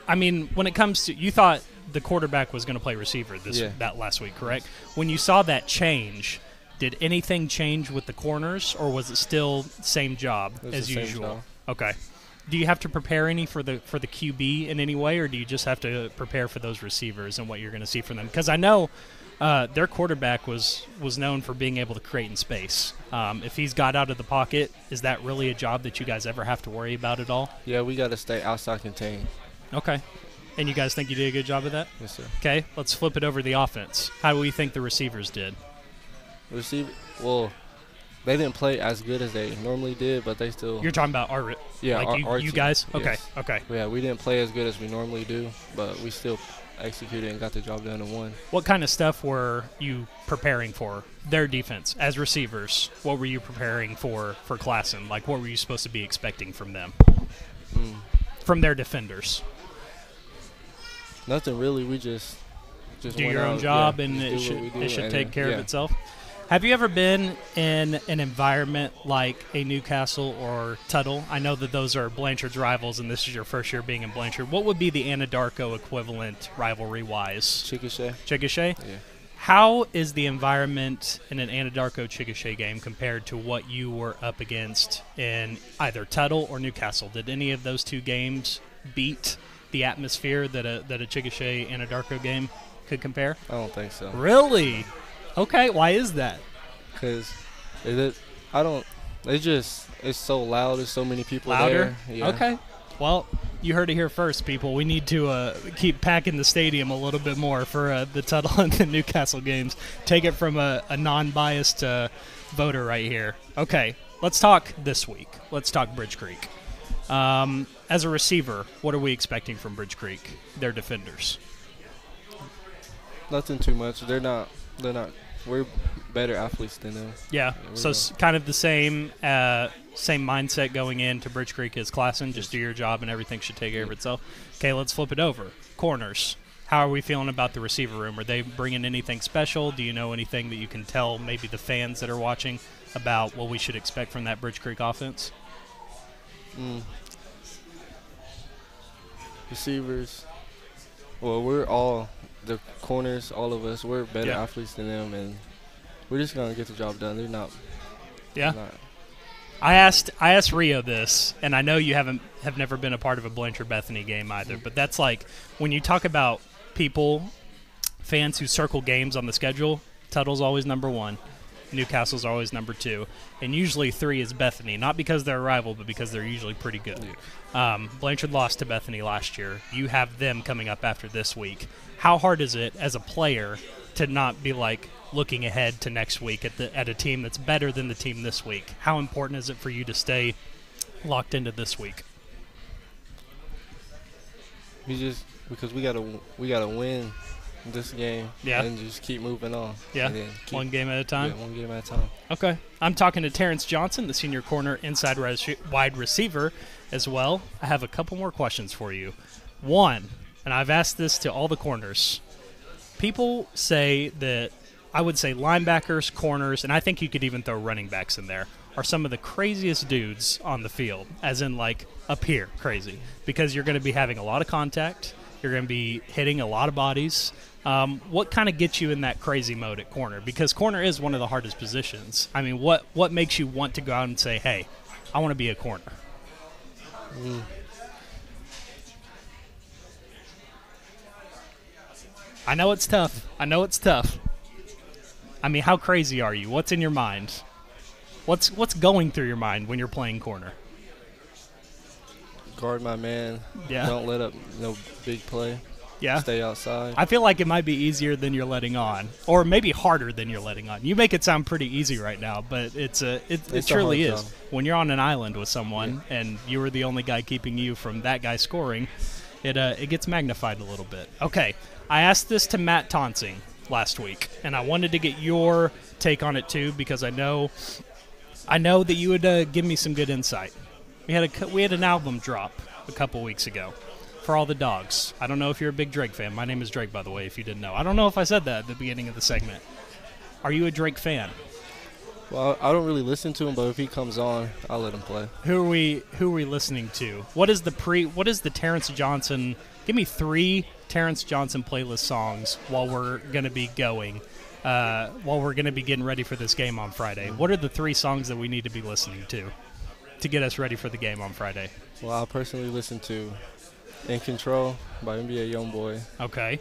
[SPEAKER 1] I mean, when it comes to, you thought the quarterback was going to play receiver that last week, correct? When you saw that change, did anything change with the corners, or was it still same job as usual? Okay. Do you have to prepare any for the QB in any way, or do you just have to prepare for those receivers and what you're going to see from them? Because I know their quarterback was known for being able to create in space. If he's got out of the pocket, is that really a job that you guys ever have to worry about at all?
[SPEAKER 7] Yeah, we got to stay outside contained.
[SPEAKER 1] Okay. And you guys think you did a good job of that?
[SPEAKER 7] Yes, sir.
[SPEAKER 1] Okay, let's flip it over to the offense. How do we think the receivers did?
[SPEAKER 7] Well, they didn't play as good as they normally did, but they still.
[SPEAKER 1] You're talking about our you
[SPEAKER 7] team.
[SPEAKER 1] guys? Okay,
[SPEAKER 7] Yes.
[SPEAKER 1] okay.
[SPEAKER 7] Yeah, we didn't play as good as we normally do, but we still executed and got the job done and won.
[SPEAKER 1] What kind of stuff were you preparing for their defense as receivers? What were you preparing for Classen? Like, what were you supposed to be expecting from them? From their defenders?
[SPEAKER 7] Nothing really. We just
[SPEAKER 1] do your own job, and it should take care of itself. Have you ever been in an environment like a Newcastle or Tuttle? I know that those are Blanchard's rivals, and this is your first year being in Blanchard. What would be the Anadarko equivalent rivalry-wise?
[SPEAKER 7] Chickasha.
[SPEAKER 1] Chickasha?
[SPEAKER 7] Yeah.
[SPEAKER 1] How is the environment in an Anadarko-Chickasha game compared to what you were up against in either Tuttle or Newcastle? Did any of those two games beat the atmosphere that a Chickasha-Anadarko game could compare?
[SPEAKER 7] I don't think so.
[SPEAKER 1] Really? Okay, why is that?
[SPEAKER 7] Because it's so loud. There's so many people
[SPEAKER 1] Louder?
[SPEAKER 7] there. Yeah.
[SPEAKER 1] Okay. Well, you heard it here first, people. We need to keep packing the stadium a little bit more for the Tuttle and the Newcastle games. Take it from a non-biased voter right here. Okay, let's talk this week. Let's talk Bridge Creek. As a receiver, what are we expecting from Bridge Creek, their defenders?
[SPEAKER 7] Nothing too much. They're not. We're better athletes than them.
[SPEAKER 1] Yeah, so kind of the same mindset going into Bridge Creek as Classen. Just do your job and everything should take care of itself. Okay, let's flip it over. Corners. How are we feeling about the receiver room? Are they bringing anything special? Do you know anything that you can tell maybe the fans that are watching about what we should expect from that Bridge Creek offense?
[SPEAKER 7] Receivers. Well, we're all the corners, all of us. We're better athletes than them, and we're just gonna get the job done. They're not.
[SPEAKER 1] Yeah.
[SPEAKER 7] Not.
[SPEAKER 1] I asked Rio this, and I know you have never been a part of a Blanchard Bethany game either. But that's like when you talk about fans who circle games on the schedule. Tuttle's always number 1. Newcastle's always number 2, and usually 3 is Bethany. Not because they're a rival, but because they're usually pretty good. Blanchard lost to Bethany last year. You have them coming up after this week. How hard is it as a player to not be like looking ahead to next week at a team that's better than the team this week? How important is it for you to stay locked into this week?
[SPEAKER 7] Because we gotta win this game, and just keep moving on.
[SPEAKER 1] Yeah, one game at a time.
[SPEAKER 7] Yeah, one game at a time.
[SPEAKER 1] Okay, I'm talking to Terrence Johnson, the senior corner, inside wide receiver, as well. I have a couple more questions for you. One, and I've asked this to all the corners. People say that I would say linebackers, corners, and I think you could even throw running backs in there, are some of the craziest dudes on the field, as in like up here, crazy, because you're going to be having a lot of contact. You're going to be hitting a lot of bodies. What kind of gets you in that crazy mode at corner? Because corner is one of the hardest positions. I mean, what makes you want to go out and say, hey, I want to be a corner? I know it's tough. I mean, how crazy are you? What's in your mind? What's going through your mind when you're playing corner?
[SPEAKER 7] Guard my man.
[SPEAKER 1] Yeah.
[SPEAKER 7] Don't let up no big play.
[SPEAKER 1] Yeah.
[SPEAKER 7] Stay outside.
[SPEAKER 1] I feel like it might be easier than you're letting on, or maybe harder than you're letting on. You make it sound pretty easy right now, but it truly is. When you're on an island with someone and you are the only guy keeping you from that guy scoring, it gets magnified a little bit. Okay, I asked this to Matt Tonsing last week, and I wanted to get your take on it too, because I know that you would give me some good insight. We had an album drop a couple weeks ago. For all the dogs. I don't know if you're a big Drake fan. My name is Drake, by the way, if you didn't know. I don't know if I said that at the beginning of the segment. Are you a Drake fan?
[SPEAKER 7] Well, I don't really listen to him, but if he comes on, I'll let him play.
[SPEAKER 1] Who are we listening to? What is the Terrence Johnson? Give me 3 Terrence Johnson playlist songs while we're going to be going. While we're going to be getting ready for this game on Friday. What are the 3 songs that we need to be listening to get us ready for the game on Friday?
[SPEAKER 7] Well, I personally listen to In Control by NBA Youngboy.
[SPEAKER 1] Okay.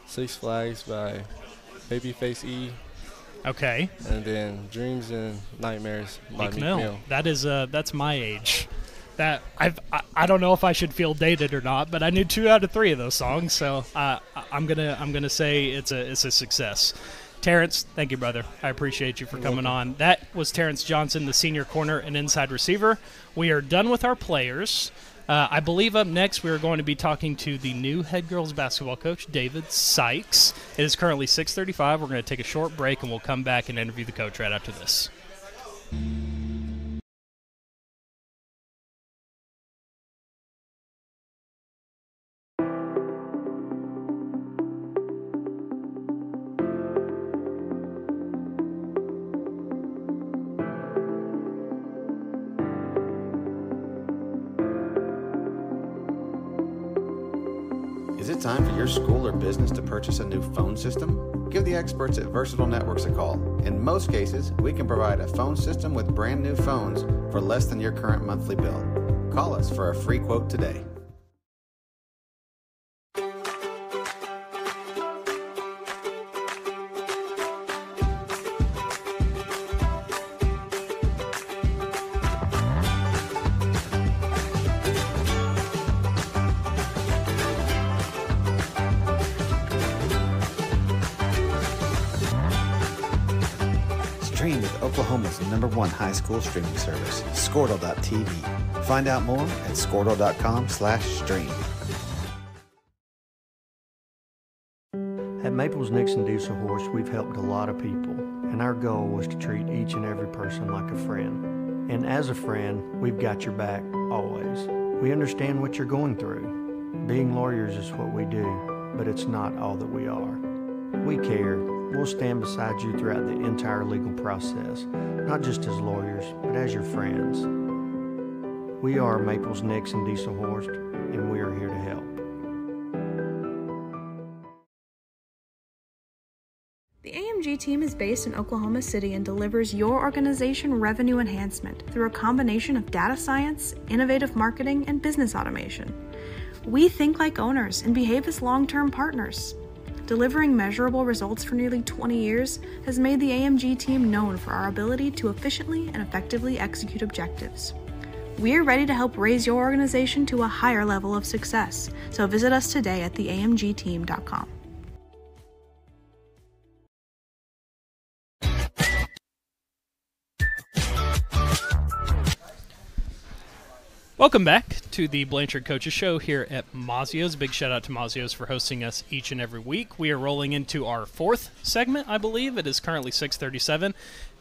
[SPEAKER 7] Six Flags by Babyface E.
[SPEAKER 1] Okay.
[SPEAKER 7] And then Dreams and Nightmares by Meek Mill.
[SPEAKER 1] That is that's my age. That I don't know if I should feel dated or not, but I knew 2 out of 3 of those songs, so I'm gonna say it's a success. Terrence, thank you, brother. I appreciate you for coming on. That was Terrence Johnson, the senior corner and inside receiver. We are done with our players. I believe up next we are going to be talking to the new head girls basketball coach, David Sykes. It is currently 6:35. We're going to take a short break, and we'll come back and interview the coach right after this.
[SPEAKER 5] Is it time for your school or business to purchase a new phone system? Give the experts at Versatile Networks a call. In most cases, we can provide a phone system with brand new phones for less than your current monthly bill. Call us for a free quote today. Stream with Oklahoma's #1 high school streaming service, Squirtle.tv. Find out more at Squirtle.com/stream.
[SPEAKER 8] At Maples Nixon Diesel Horse, we've helped a lot of people, and our goal was to treat each and every person like a friend. And as a friend, we've got your back, always. We understand what you're going through. Being lawyers is what we do, but it's not all that we are. We care. We'll stand beside you throughout the entire legal process, not just as lawyers, but as your friends. We are Maples Nixon Diesel Horse, and we are here to help.
[SPEAKER 9] The AMG team is based in Oklahoma City and delivers your organization revenue enhancement through a combination of data science, innovative marketing, and business automation. We think like owners and behave as long-term partners. Delivering measurable results for nearly 20 years has made the AMG team known for our ability to efficiently and effectively execute objectives. We're ready to help raise your organization to a higher level of success, so visit us today at theamgteam.com.
[SPEAKER 1] Welcome back to the Blanchard Coaches Show here at Mazio's. Big shout out to Mazio's for hosting us each and every week. We are rolling into our 4th segment, I believe. It is currently 6:37.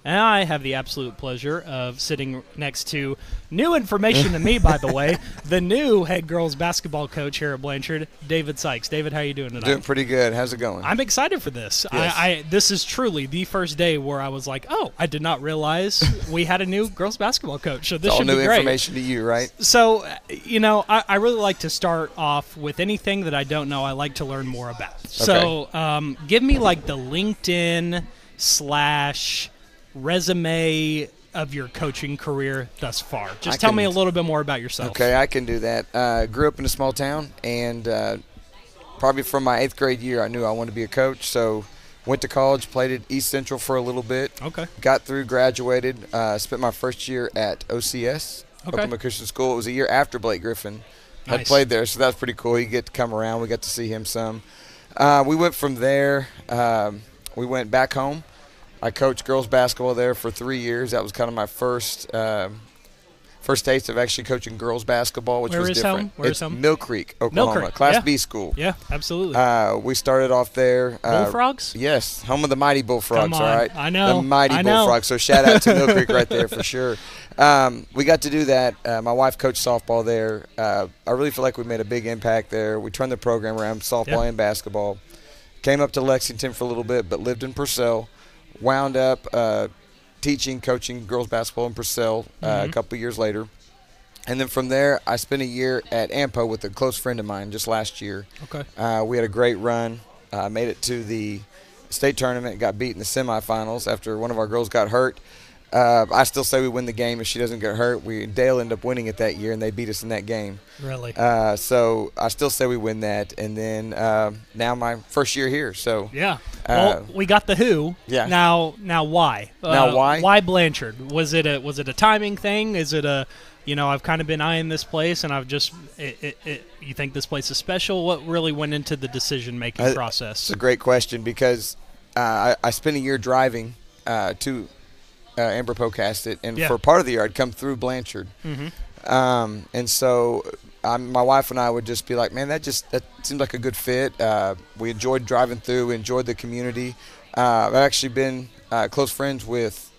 [SPEAKER 1] And I have the absolute pleasure of sitting next to new information to me, by the way, the new head girls basketball coach here at Blanchard, David Sykes. David, how are you doing tonight?
[SPEAKER 10] Doing pretty good. How's it going?
[SPEAKER 1] I'm excited for this.
[SPEAKER 10] Yes.
[SPEAKER 1] This is truly the first day where I was like, oh, I did not realize we had a new girls basketball coach. So this
[SPEAKER 10] it's
[SPEAKER 1] should
[SPEAKER 10] all
[SPEAKER 1] be
[SPEAKER 10] new
[SPEAKER 1] great.
[SPEAKER 10] Information to you, right?
[SPEAKER 1] So, I really like to start off with anything that I don't know. I like to learn more about. Okay. So give me like the LinkedIn / resume of your coaching career thus far. Just tell me a little bit more about yourself.
[SPEAKER 10] Okay, I can do that. Grew up in a small town, and probably from my 8th grade year, I knew I wanted to be a coach. So went to college, played at East Central for a little bit.
[SPEAKER 1] Okay.
[SPEAKER 10] Got through, graduated, spent my first year at OCS, Oklahoma Christian School. It was a year after Blake Griffin had played there, so that was pretty cool. You get to come around. We got to see him some. We went from there. We went back home. I coached girls basketball there for 3 years. That was kind of my first taste of actually coaching girls basketball, which was different.
[SPEAKER 1] Where is home?
[SPEAKER 10] Mill Creek, Oklahoma,
[SPEAKER 1] Mill Creek.
[SPEAKER 10] Class B school.
[SPEAKER 1] Yeah, absolutely.
[SPEAKER 10] We started off there.
[SPEAKER 1] Bullfrogs?
[SPEAKER 10] Yes, home of the Mighty Bullfrogs.
[SPEAKER 1] Come on.
[SPEAKER 10] All right,
[SPEAKER 1] I know.
[SPEAKER 10] the Mighty Bullfrogs. So shout out to Mill Creek right there for sure. We got to do that. My wife coached softball there. I really feel like we made a big impact there. We turned the program around, softball and basketball. Came up to Lexington for a little bit, but lived in Purcell. Wound up coaching girls basketball in Purcell a couple of years later. And then from there, I spent a year at AMPO with a close friend of mine just last year.
[SPEAKER 1] Okay.
[SPEAKER 10] We had a great run. Made it to the state tournament, got beat in the semifinals after one of our girls got hurt. I still say we win the game if she doesn't get hurt. Dale ended up winning it that year, and they beat us in that game.
[SPEAKER 1] Really?
[SPEAKER 10] So I still say we win that. And then now my first year here. So
[SPEAKER 1] yeah. Well, we got the who.
[SPEAKER 10] Yeah.
[SPEAKER 1] Now why?
[SPEAKER 10] Now why?
[SPEAKER 1] Why Blanchard? Was it a timing thing? Is it a I've kind of been eyeing this place, and I've just you think this place is special? What really went into the decision-making process?
[SPEAKER 10] It's a great question because I spent a year driving to Amber Pocasset, and for part of the year I'd come through Blanchard. And so my wife and I would just be like, man, that seems like a good fit. We enjoyed driving through. We enjoyed the community. I've actually been close friends with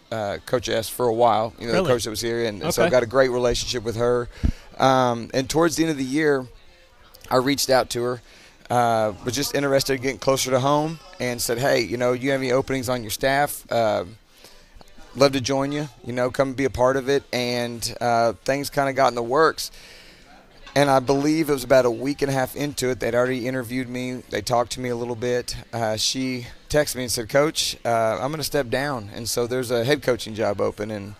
[SPEAKER 10] Coach S for a while,
[SPEAKER 1] Really?
[SPEAKER 10] The coach that was here. And so I've got a great relationship with her. And towards the end of the year, I reached out to her, was just interested in getting closer to home, and said, hey, you have any openings on your staff? Love to join you, come be a part of it. And things kind of got in the works. And I believe it was about a week and a half into it. They'd already interviewed me. They talked to me a little bit. She texted me and said, Coach, I'm going to step down. And so there's a head coaching job open. And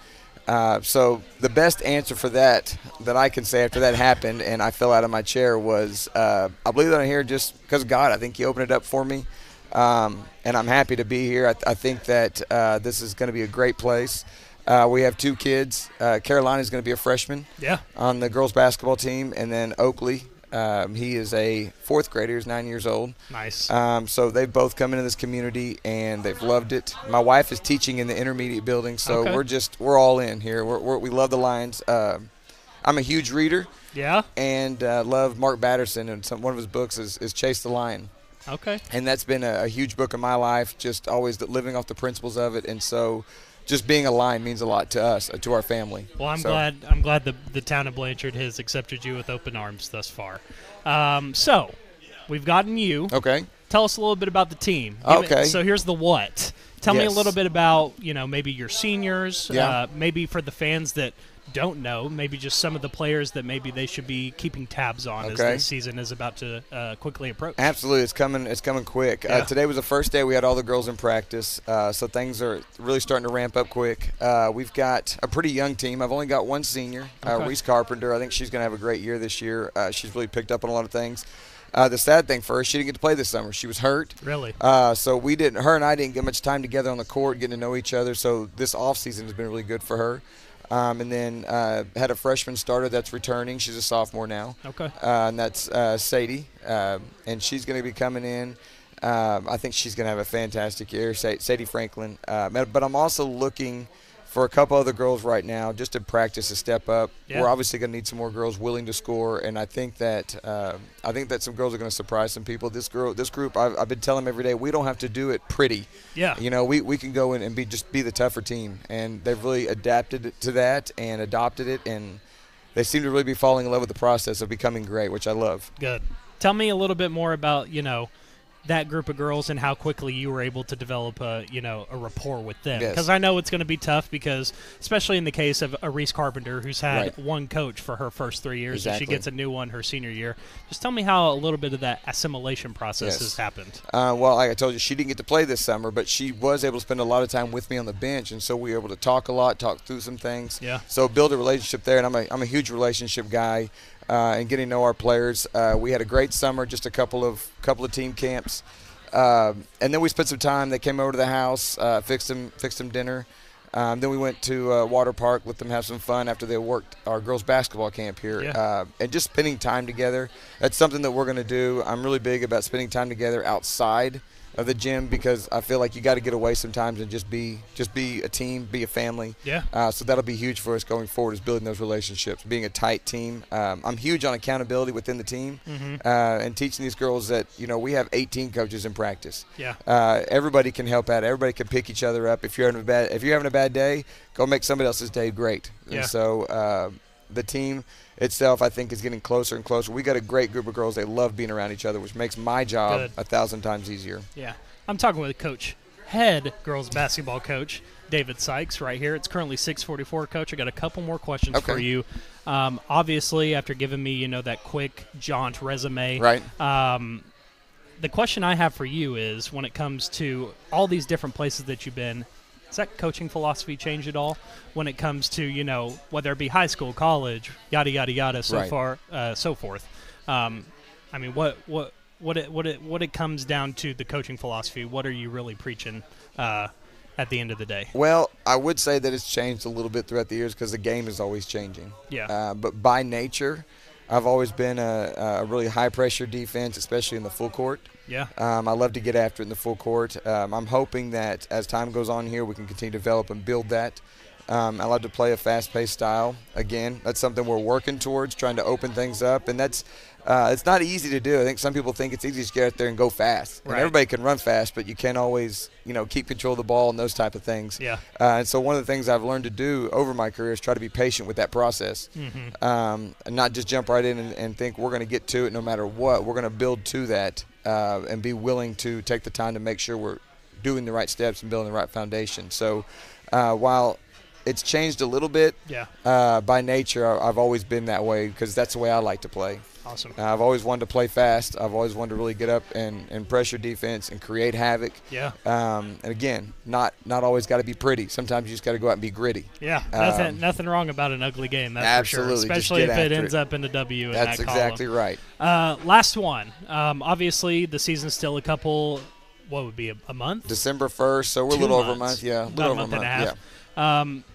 [SPEAKER 10] so the best answer for that I can say after that happened and I fell out of my chair was, I believe that I'm here just because of God. I think He opened it up for me. And I'm happy to be here. I think that this is going to be a great place. We have 2 kids. Carolina's going to be a freshman on the girls basketball team. And then Oakley, he is a 4th grader. He's 9 years old.
[SPEAKER 1] Nice.
[SPEAKER 10] So they've both come into this community, and they've loved it. My wife is teaching in the intermediate building, so we're all in here. We love the Lions. I'm a huge reader.
[SPEAKER 1] Yeah.
[SPEAKER 10] And love Mark Batterson, and one of his books is Chase the Lion.
[SPEAKER 1] Okay.
[SPEAKER 10] And that's been a huge book in my life, just always living off the principles of it. And so just being a Lion means a lot to us, to our family.
[SPEAKER 1] Well, I'm glad the town of Blanchard has accepted you with open arms thus far. So we've gotten you.
[SPEAKER 10] Okay.
[SPEAKER 1] Tell us a little bit about the team. So here's the what. Tell me a little bit about, maybe your seniors, maybe for the fans that don't know, maybe just some of the players that maybe they should be keeping tabs on as this season is about to quickly approach.
[SPEAKER 10] Absolutely. It's coming quick. Today was the first day we had all the girls in practice, so things are really starting to ramp up quick. We've got a pretty young team. I've only got one senior, Reese Carpenter. I think she's going to have a great year this year. She's really picked up on a lot of things. The sad thing for her, she didn't get to play this summer. She was hurt.
[SPEAKER 1] Really?
[SPEAKER 10] So her and I didn't get much time together on the court, getting to know each other. So this offseason has been really good for her. And then had a freshman starter that's returning. She's a sophomore now.
[SPEAKER 1] Okay.
[SPEAKER 10] And that's Sadie. And she's going to be coming in. I think she's going to have a fantastic year, Sadie Franklin. But I'm also looking for a couple other girls right now just to practice to step up. We're obviously going to need some more girls willing to score, and I think that some girls are going to surprise some people. This group, I've been telling them every day, we don't have to do it pretty.
[SPEAKER 1] Yeah.
[SPEAKER 10] We can go in and be the tougher team, and they've really adapted to that and adopted it, and they seem to really be falling in love with the process of becoming great, which I love.
[SPEAKER 1] Good. Tell me a little bit more about that group of girls and how quickly you were able to develop a rapport with them. Because I know it's going to be tough because, especially in the case of a Reese Carpenter who's had one coach for her first 3 years and she gets a new one her senior year. Just tell me how a little bit of that assimilation process has happened.
[SPEAKER 10] Well, like I told you, she didn't get to play this summer, but she was able to spend a lot of time with me on the bench, and so we were able to talk a lot, talk through some things.
[SPEAKER 1] Yeah.
[SPEAKER 10] So build a relationship there, and I'm a huge relationship guy. And getting to know our players. We had a great summer, just a couple of team camps. And then we spent some time. They came over to the house, fixed them dinner. Then we went to Water Park, let them have some fun after they worked our girls basketball camp here. And just spending time together. That's something that we're going to do. I'm really big about spending time together outside of the gym because I feel like you got to get away sometimes and just be a team, be a family.
[SPEAKER 1] Yeah.
[SPEAKER 10] So that'll be huge for us going forward, is building those relationships, being a tight team. I'm huge on accountability within the team, and teaching these girls that we have 18 coaches in practice.
[SPEAKER 1] Yeah.
[SPEAKER 10] Everybody can help out. Everybody can pick each other up. If you're having a bad day, go make somebody else's day great.
[SPEAKER 1] Yeah.
[SPEAKER 10] And so the team itself, I think, is getting closer and closer. We got a great group of girls. They love being around each other, which makes my job 1,000 times easier.
[SPEAKER 1] Yeah. I'm talking with head girls basketball coach David Sykes right here. It's currently 6:44. Coach, I got a couple more questions for you. Obviously, after giving me that quick jaunt resume,
[SPEAKER 10] right?
[SPEAKER 1] The question I have for you is, when it comes to all these different places that you've been, has that coaching philosophy changed at all when it comes to, whether it be high school, college, yada, yada, yada, so forth? I mean, what it comes down to the coaching philosophy, what are you really preaching at the end of the day?
[SPEAKER 10] Well, I would say that it's changed a little bit throughout the years because the game is always changing.
[SPEAKER 1] Yeah.
[SPEAKER 10] But by nature, I've always been a really high-pressure defense, especially in the full court.
[SPEAKER 1] Yeah.
[SPEAKER 10] I love to get after it in the full court. I'm hoping that as time goes on here, we can continue to develop and build that. I love to play a fast-paced style. Again, that's something we're working towards, trying to open things up, and that's it's not easy to do. I think some people think it's easy to get out there and go fast.
[SPEAKER 1] Right.
[SPEAKER 10] And everybody can run fast, but you can't always, keep control of the ball and those type of things.
[SPEAKER 1] Yeah.
[SPEAKER 10] And so one of the things I've learned to do over my career is try to be patient with that process, and not just jump right in and think we're going to get to it no matter what. We're going to build to that and be willing to take the time to make sure we're doing the right steps and building the right foundation. So while it's changed a little bit, by nature, I've always been that way because that's the way I like to play.
[SPEAKER 1] Awesome.
[SPEAKER 10] I've always wanted to play fast. I've always wanted to really get up and pressure defense and create havoc.
[SPEAKER 1] Yeah.
[SPEAKER 10] And again, not always got to be pretty. Sometimes you just got to go out and be gritty.
[SPEAKER 1] Yeah. Nothing wrong about an ugly game. That's
[SPEAKER 10] absolutely.
[SPEAKER 1] For sure. Especially if it ends up in a W.
[SPEAKER 10] That's
[SPEAKER 1] in that
[SPEAKER 10] exactly
[SPEAKER 1] column.
[SPEAKER 10] right.
[SPEAKER 1] Last one. Obviously, the season's still a couple. What would be a month?
[SPEAKER 10] December 1st. So we're a little over a month. Yeah.
[SPEAKER 1] About a month and a half.
[SPEAKER 10] Yeah.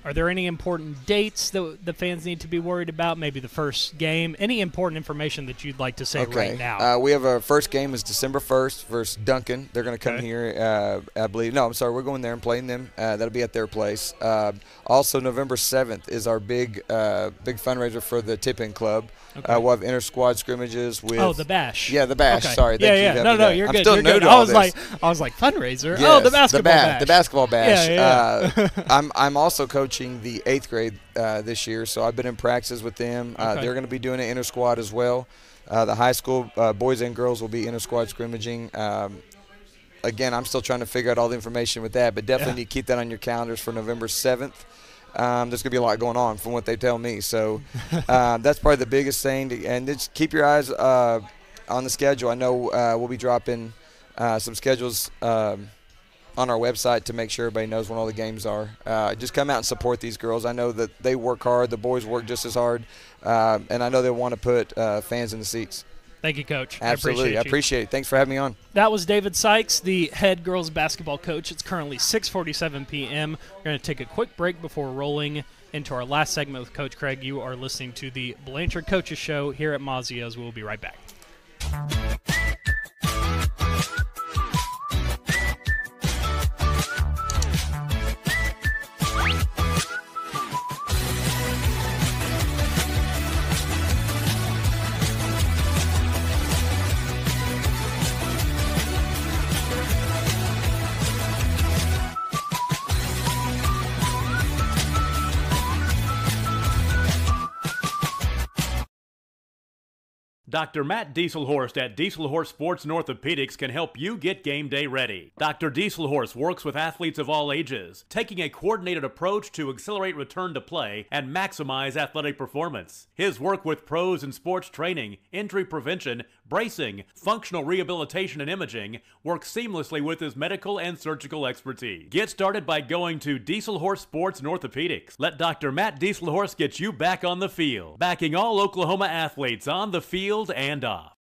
[SPEAKER 1] Are there any important dates that the fans need to be worried about? Maybe the first game? Any important information that you'd like to say right now?
[SPEAKER 10] We have our first game is December 1st versus Duncan. They're going to come here, I believe. No, I'm sorry. We're going there and playing them. That'll be at their place. Also, November 7th is our big fundraiser for the Tip-In Club.
[SPEAKER 1] Okay.
[SPEAKER 10] We'll have inter-squad scrimmages with
[SPEAKER 1] the Bash.
[SPEAKER 10] Yeah, the Bash.
[SPEAKER 1] Okay.
[SPEAKER 10] Sorry.
[SPEAKER 1] Yeah. No, you're
[SPEAKER 10] I'm
[SPEAKER 1] good.
[SPEAKER 10] still
[SPEAKER 1] You're
[SPEAKER 10] new
[SPEAKER 1] good.
[SPEAKER 10] to all this.
[SPEAKER 1] I was like fundraiser.
[SPEAKER 10] Yes,
[SPEAKER 1] the basketball bash.
[SPEAKER 10] The basketball bash.
[SPEAKER 1] Yeah.
[SPEAKER 10] I'm also coaching the 8th grade this year, so I've been in practice with them.
[SPEAKER 1] Okay.
[SPEAKER 10] They're going to be doing an inter-squad as well. The high school boys and girls will be inter-squad scrimmaging. Again, I'm still trying to figure out all the information with that, but definitely need to keep that on your calendars for November 7th. There's going to be a lot going on from what they tell me. So that's probably the biggest thing. And just keep your eyes on the schedule. I know we'll be dropping some schedules on our website to make sure everybody knows when all the games are. Just come out and support these girls. I know that they work hard. The boys work just as hard. And I know they want to put fans in the seats.
[SPEAKER 1] Thank you, Coach.
[SPEAKER 10] Absolutely. I appreciate it. Thanks for having me on.
[SPEAKER 1] That was David Sykes, the head girls basketball coach. It's currently 6:47 p.m. We're going to take a quick break before rolling into our last segment with Coach Craig. You are listening to the Blanchard Coaches Show here at Mazio's. We'll be right back.
[SPEAKER 11] Dr. Matt Dieselhorst at Dieselhorst Sports and Orthopedics can help you get game day ready. Dr. Dieselhorst works with athletes of all ages, taking a coordinated approach to accelerate return to play and maximize athletic performance. His work with pros in sports training, injury prevention, bracing, functional rehabilitation, and imaging works seamlessly with his medical and surgical expertise. Get started by going to Dieselhorst Sports and Orthopedics. Let Dr. Matt Dieselhorst get you back on the field, backing all Oklahoma athletes on the field and off.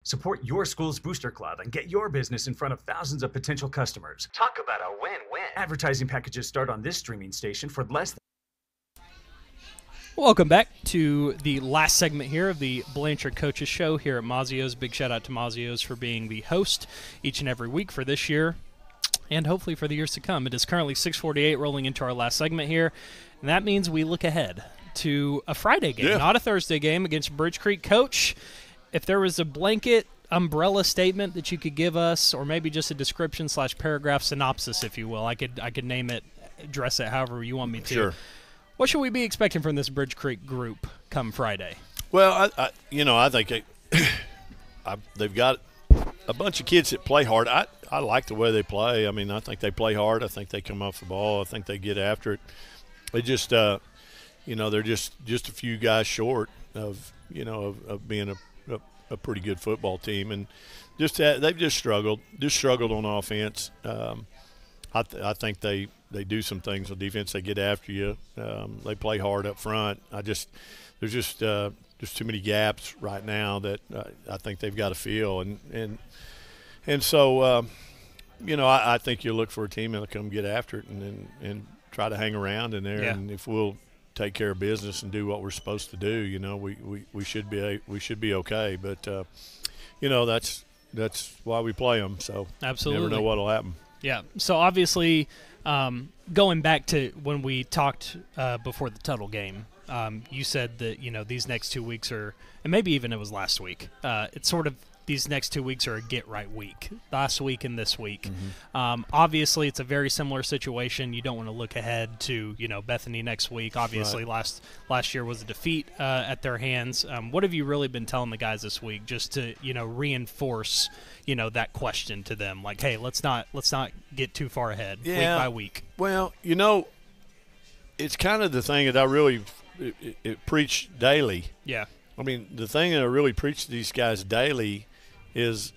[SPEAKER 3] Support your school's booster club and get your business in front of thousands of potential customers. Talk about a win-win. Advertising packages start on this streaming station for less than...
[SPEAKER 1] Welcome back to the last segment here of the Blanchard Coaches Show here at Mazio's. Big shout out to Mazio's for being the host each and every week for this year and hopefully for the years to come. It is currently 6:48, rolling into our last segment here, and that means we look ahead to a Friday game, not a Thursday game, against Bridge Creek. Coach, if there was a blanket umbrella statement that you could give us, or maybe just a description / paragraph synopsis, if you will, I could name it, address it however you want me to.
[SPEAKER 2] Sure.
[SPEAKER 1] What should we be expecting from this Bridge Creek group come Friday?
[SPEAKER 2] Well, I think they've got a bunch of kids that play hard. I like the way they play. I mean, I think they play hard. I think they come off the ball. I think they get after it. They just, they're just a few guys short of being a pretty good football team, and they've just struggled on offense. I think they do some things on defense. They get after you. They play hard up front. There's just too many gaps right now that I think they've got to fill. And so, I think you'll look for a team that'll come get after it and try to hang around in there.
[SPEAKER 1] Yeah.
[SPEAKER 2] And if we'll take care of business and do what we're supposed to do, we should be okay. But that's why we play them. So
[SPEAKER 1] absolutely,
[SPEAKER 2] you never know what'll happen.
[SPEAKER 1] Yeah. So obviously, going back to when we talked before the Tuttle game, you said that these next 2 weeks are, and maybe even it was last week. It's sort of these next 2 weeks are a get right week. Last week and this week.
[SPEAKER 2] Mm-hmm.
[SPEAKER 1] Obviously, it's a very similar situation. You don't want to look ahead to Bethany next week. Obviously,
[SPEAKER 2] right.
[SPEAKER 1] last year was a defeat at their hands. What have you really been telling the guys this week, just to reinforce that question to them? Like, hey, let's not get too far ahead week by week.
[SPEAKER 2] Well, it's kind of the thing that I really it preach daily.
[SPEAKER 1] Yeah.
[SPEAKER 2] I mean, the thing that I really preach to these guys daily is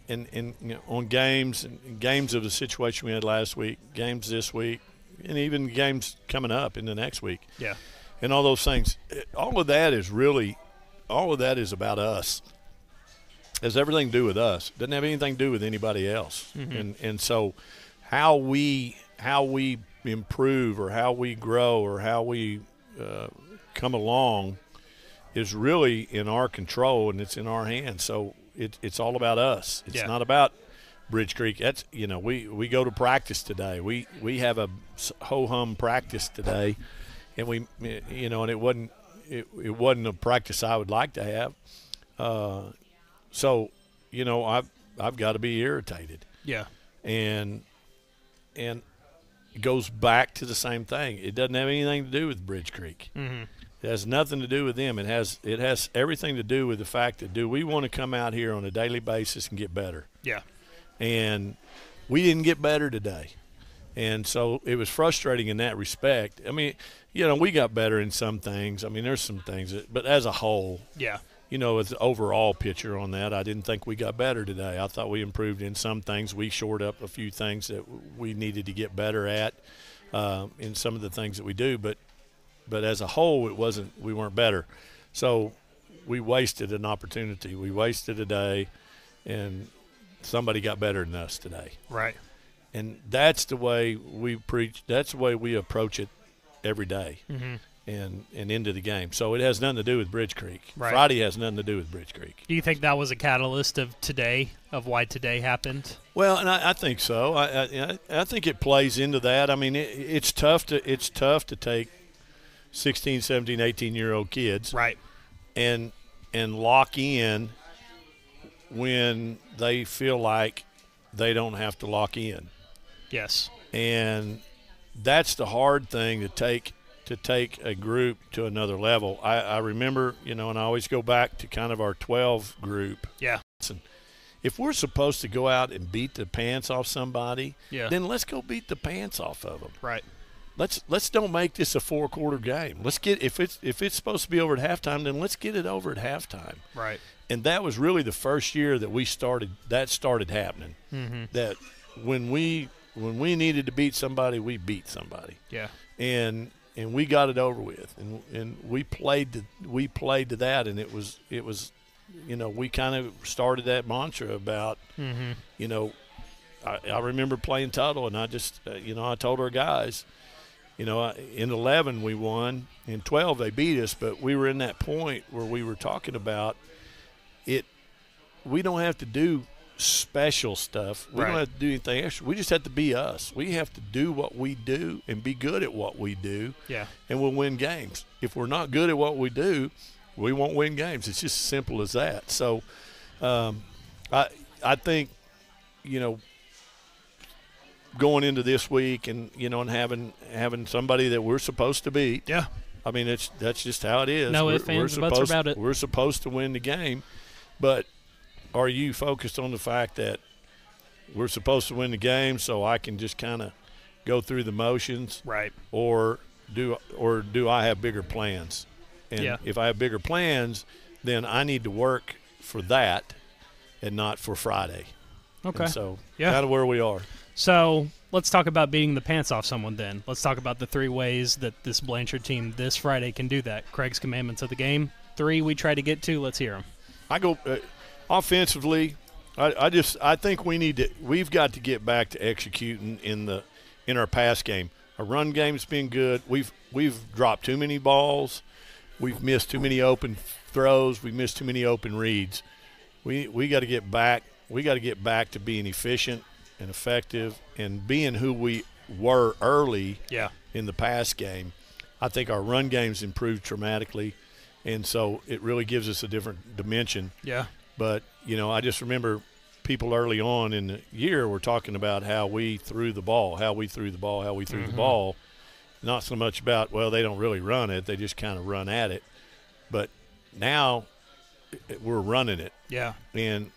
[SPEAKER 2] on games of the situation we had last week, games this week, and even games coming up in the next week.
[SPEAKER 1] Yeah.
[SPEAKER 2] And all those things. All of that is about us. It has everything to do with us. It doesn't have anything to do with anybody else.
[SPEAKER 1] Mm-hmm.
[SPEAKER 2] And so how we improve or how we grow or how we come along is really in our control, and it's in our hands. So it's all about us. It's not about Bridge Creek. That's we go to practice today. We have a ho-hum practice today, and and it wasn't a practice I would like to have. So I've got to be irritated.
[SPEAKER 1] Yeah.
[SPEAKER 2] And it goes back to the same thing. It doesn't have anything to do with Bridge Creek.
[SPEAKER 1] Mm-hmm.
[SPEAKER 2] It has nothing to do with them. It has everything to do with the fact that, do we want to come out here on a daily basis and get better?
[SPEAKER 1] Yeah.
[SPEAKER 2] And we didn't get better today. And so it was frustrating in that respect. I mean, we got better in some things. I mean, there's some things, but as a whole,
[SPEAKER 1] yeah.
[SPEAKER 2] As the overall picture on that, I didn't think we got better today. I thought we improved in some things. We shored up a few things that we needed to get better at in some of the things that we do. But as a whole, we weren't better. So we wasted an opportunity. We wasted a day, and somebody got better than us today.
[SPEAKER 1] Right.
[SPEAKER 2] And that's the way we preach. That's the way we approach it every day.
[SPEAKER 1] Mm-hmm.
[SPEAKER 2] And into the game. So it has nothing to do with Bridge Creek.
[SPEAKER 1] Right.
[SPEAKER 2] Friday has nothing to do with Bridge Creek.
[SPEAKER 1] Do you think that was a catalyst of why today happened?
[SPEAKER 2] Well, and I think so. I think it plays into that. I mean, it's tough to take 16, 17, 18-year-old kids,
[SPEAKER 1] right,
[SPEAKER 2] and lock in when they feel like they don't have to lock in.
[SPEAKER 1] Yes.
[SPEAKER 2] And that's the hard thing to take a group to another level. I remember, and I always go back to kind of our 12 group.
[SPEAKER 1] Yeah.
[SPEAKER 2] If we're supposed to go out and beat the pants off somebody, then let's go beat the pants off of them.
[SPEAKER 1] Right.
[SPEAKER 2] Let's don't make this a 4-quarter game. Let's get if it's supposed to be over at halftime, then let's get it over at halftime.
[SPEAKER 1] Right.
[SPEAKER 2] And that was really the first year that started happening.
[SPEAKER 1] Mm-hmm.
[SPEAKER 2] That when we needed to beat somebody, we beat somebody.
[SPEAKER 1] Yeah.
[SPEAKER 2] And we got it over with, and we played to that, and it was we kind of started that mantra about
[SPEAKER 1] mm-hmm.
[SPEAKER 2] I remember playing Tuttle, and I just I told our guys, in 11 we won, in 12 they beat us, but we were in that point where we were talking about it. We don't have to do special stuff. We don't have to do anything extra. We just have to be us. We have to do what we do and be good at what we do.
[SPEAKER 1] Yeah. And
[SPEAKER 2] we'll win games. If we're not good at what we do, we won't win games. It's just as simple as that. So I think, going into this week and and having somebody that we're supposed to beat.
[SPEAKER 1] Yeah.
[SPEAKER 2] I mean, that's just how it is.
[SPEAKER 1] No ifs, ands, buts about it.
[SPEAKER 2] We're supposed to win the game, but are you focused on the fact that we're supposed to win the game so I can just kind of go through the motions?
[SPEAKER 1] Right.
[SPEAKER 2] Or do I have bigger plans? And if I have bigger plans, then I need to work for that and not for Friday.
[SPEAKER 1] Okay.
[SPEAKER 2] And so kind of where we are.
[SPEAKER 1] So let's talk about beating the pants off someone then. Let's talk about the 3 ways that this Blanchard team this Friday can do that. Craig's commandments of the game. 3 we try to get to. Let's hear them.
[SPEAKER 2] I go offensively, I think we've got to get back to executing in our pass game. Our run game's been good. We've dropped too many balls. We've missed too many open throws. We've missed too many open reads. We got to get back. We got to get back to being efficient and effective and being who we were early in the pass game. I think our run game's improved dramatically, and so it really gives us a different dimension.
[SPEAKER 1] Yeah.
[SPEAKER 2] But, I just remember people early on in the year were talking about how we threw the ball, the ball. Not so much about, well, they don't really run it. They just kind of run at it. But now we're running it.
[SPEAKER 1] Yeah.
[SPEAKER 2] And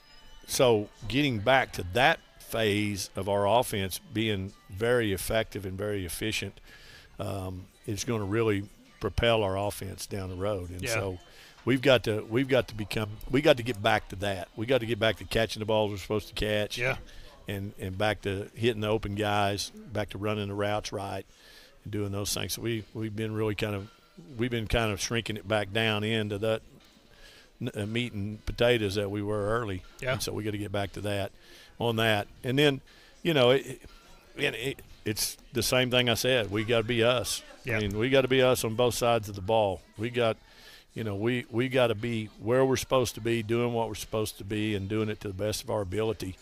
[SPEAKER 2] so getting back to that phase of our offense being very effective and very efficient is going to really propel our offense down the road. And so we've got to get back to that. We got to get back to catching the balls we're supposed to catch.
[SPEAKER 1] Yeah.
[SPEAKER 2] And back to hitting the open guys, back to running the routes right and doing those things. So we've been kind of shrinking it back down into that meat and potatoes that we were early.
[SPEAKER 1] Yeah.
[SPEAKER 2] And so we got to get back to that on that. And then, it's the same thing I said. We got to be us.
[SPEAKER 1] Yeah.
[SPEAKER 2] I mean, we got to be us on both sides of the ball. We got we got to be where we're supposed to be, doing what we're supposed to be, and doing it to the best of our ability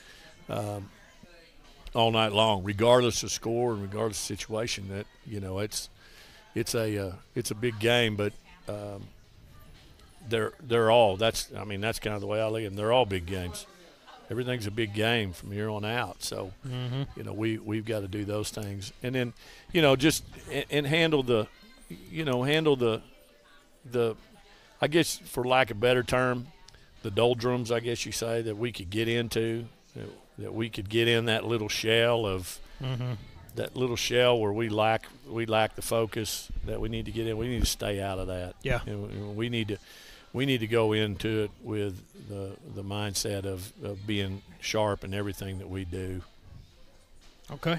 [SPEAKER 2] all night long, regardless of score and regardless of situation. That it's a big game, but they're all that's kind of the way I look at them. They're all big games. Everything's a big game from here on out. So we've got to do those things, and then just and handle the I guess, for lack of a better term, the doldrums, I guess you say, that we could get into, that we could get in that little shell of that little shell where we lack the focus that we need to get in. We need to stay out of that.
[SPEAKER 1] Yeah.
[SPEAKER 2] We need to go into it with the mindset of being sharp in everything that we do.
[SPEAKER 1] Okay.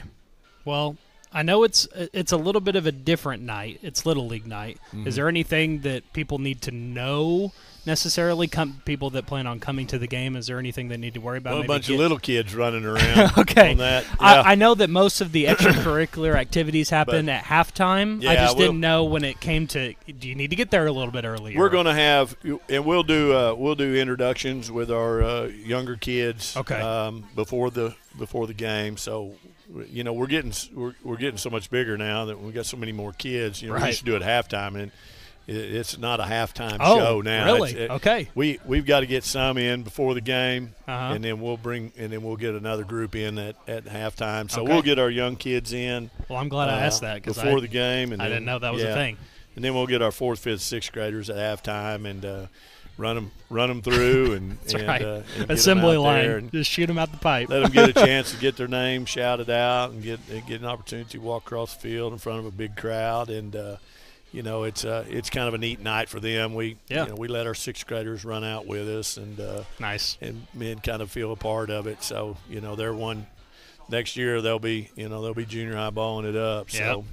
[SPEAKER 1] Well, I know it's a little bit of a different night. It's Little League night.
[SPEAKER 2] Mm-hmm.
[SPEAKER 1] Is there anything that people need to know necessarily? People that plan on coming to the game, is there anything they need to worry about?
[SPEAKER 2] Well, a bunch of little kids running around.
[SPEAKER 1] Okay.
[SPEAKER 2] On that. Yeah.
[SPEAKER 1] I know that most of the extracurricular activities happen at halftime.
[SPEAKER 2] Yeah,
[SPEAKER 1] I just didn't know when it came to, do you need to get there a little bit earlier?
[SPEAKER 2] We're going to have, and we'll do introductions with our younger kids.
[SPEAKER 1] Okay.
[SPEAKER 2] Before the game. So, we're getting so much bigger now that we've got so many more kids. We used to do it at halftime, and it's not a halftime show now.
[SPEAKER 1] Really? Okay.
[SPEAKER 2] We've got to get some in before the game, and then we'll get another group in at halftime. So we'll get our young kids in.
[SPEAKER 1] Well, I'm glad I asked that
[SPEAKER 2] before the game, and
[SPEAKER 1] I didn't know that was a thing.
[SPEAKER 2] And then we'll get our 4th, 5th, 6th graders at halftime and run them through and,
[SPEAKER 1] That's
[SPEAKER 2] and,
[SPEAKER 1] right.
[SPEAKER 2] And
[SPEAKER 1] Assembly line.
[SPEAKER 2] and
[SPEAKER 1] just shoot them out the pipe.
[SPEAKER 2] Let them get a chance to get their name shouted out and get an opportunity to walk across the field in front of a big crowd. And it's kind of a neat night for them. We let our 6th graders run out with us and
[SPEAKER 1] nice,
[SPEAKER 2] and men kind of feel a part of it. So they're one. Next year they'll be junior high balling it up. So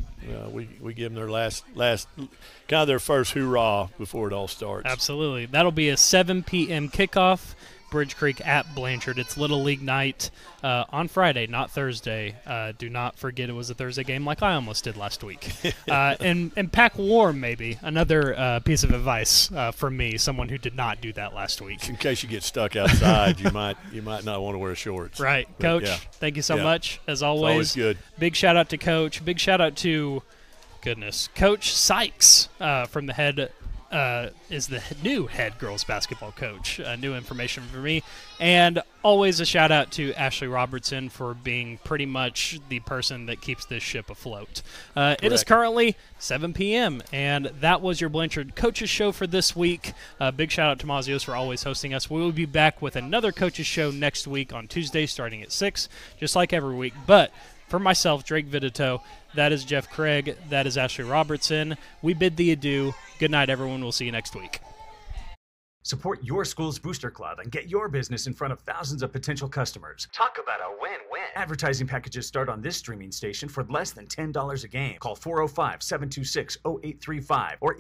[SPEAKER 2] we give them their last kind of their first hoorah before it all starts.
[SPEAKER 1] Absolutely. That'll be a 7 p.m. kickoff. Bridge Creek at Blanchard. It's Little League night on Friday, not Thursday. Do not forget it was a Thursday game like I almost did last week. And pack warm, maybe. Another piece of advice from me, someone who did not do that last week.
[SPEAKER 2] In case you get stuck outside, you might not want to wear shorts.
[SPEAKER 1] Right.
[SPEAKER 2] But,
[SPEAKER 1] Coach, thank you so much, as always.
[SPEAKER 2] It's always good.
[SPEAKER 1] Big shout-out to Coach. Big shout-out to, Coach Sykes from the head is the new head girls basketball coach. New information for me. And always a shout out to Ashley Robertson for being pretty much the person that keeps this ship afloat. It is currently 7 p.m. and that was your Blanchard Coaches Show for this week. Big shout out to Mazios for always hosting us. We will be back with another Coaches Show next week on Tuesday starting at 6, just like every week. But for myself, Drake Vidito, that is Jeff Craig, that is Ashley Robertson. We bid thee adieu. Good night, everyone. We'll see you next week.
[SPEAKER 3] Support your school's booster club and get your business in front of thousands of potential customers. Talk about a win-win. Advertising packages start on this streaming station for less than $10 a game. Call 405-726-0835 or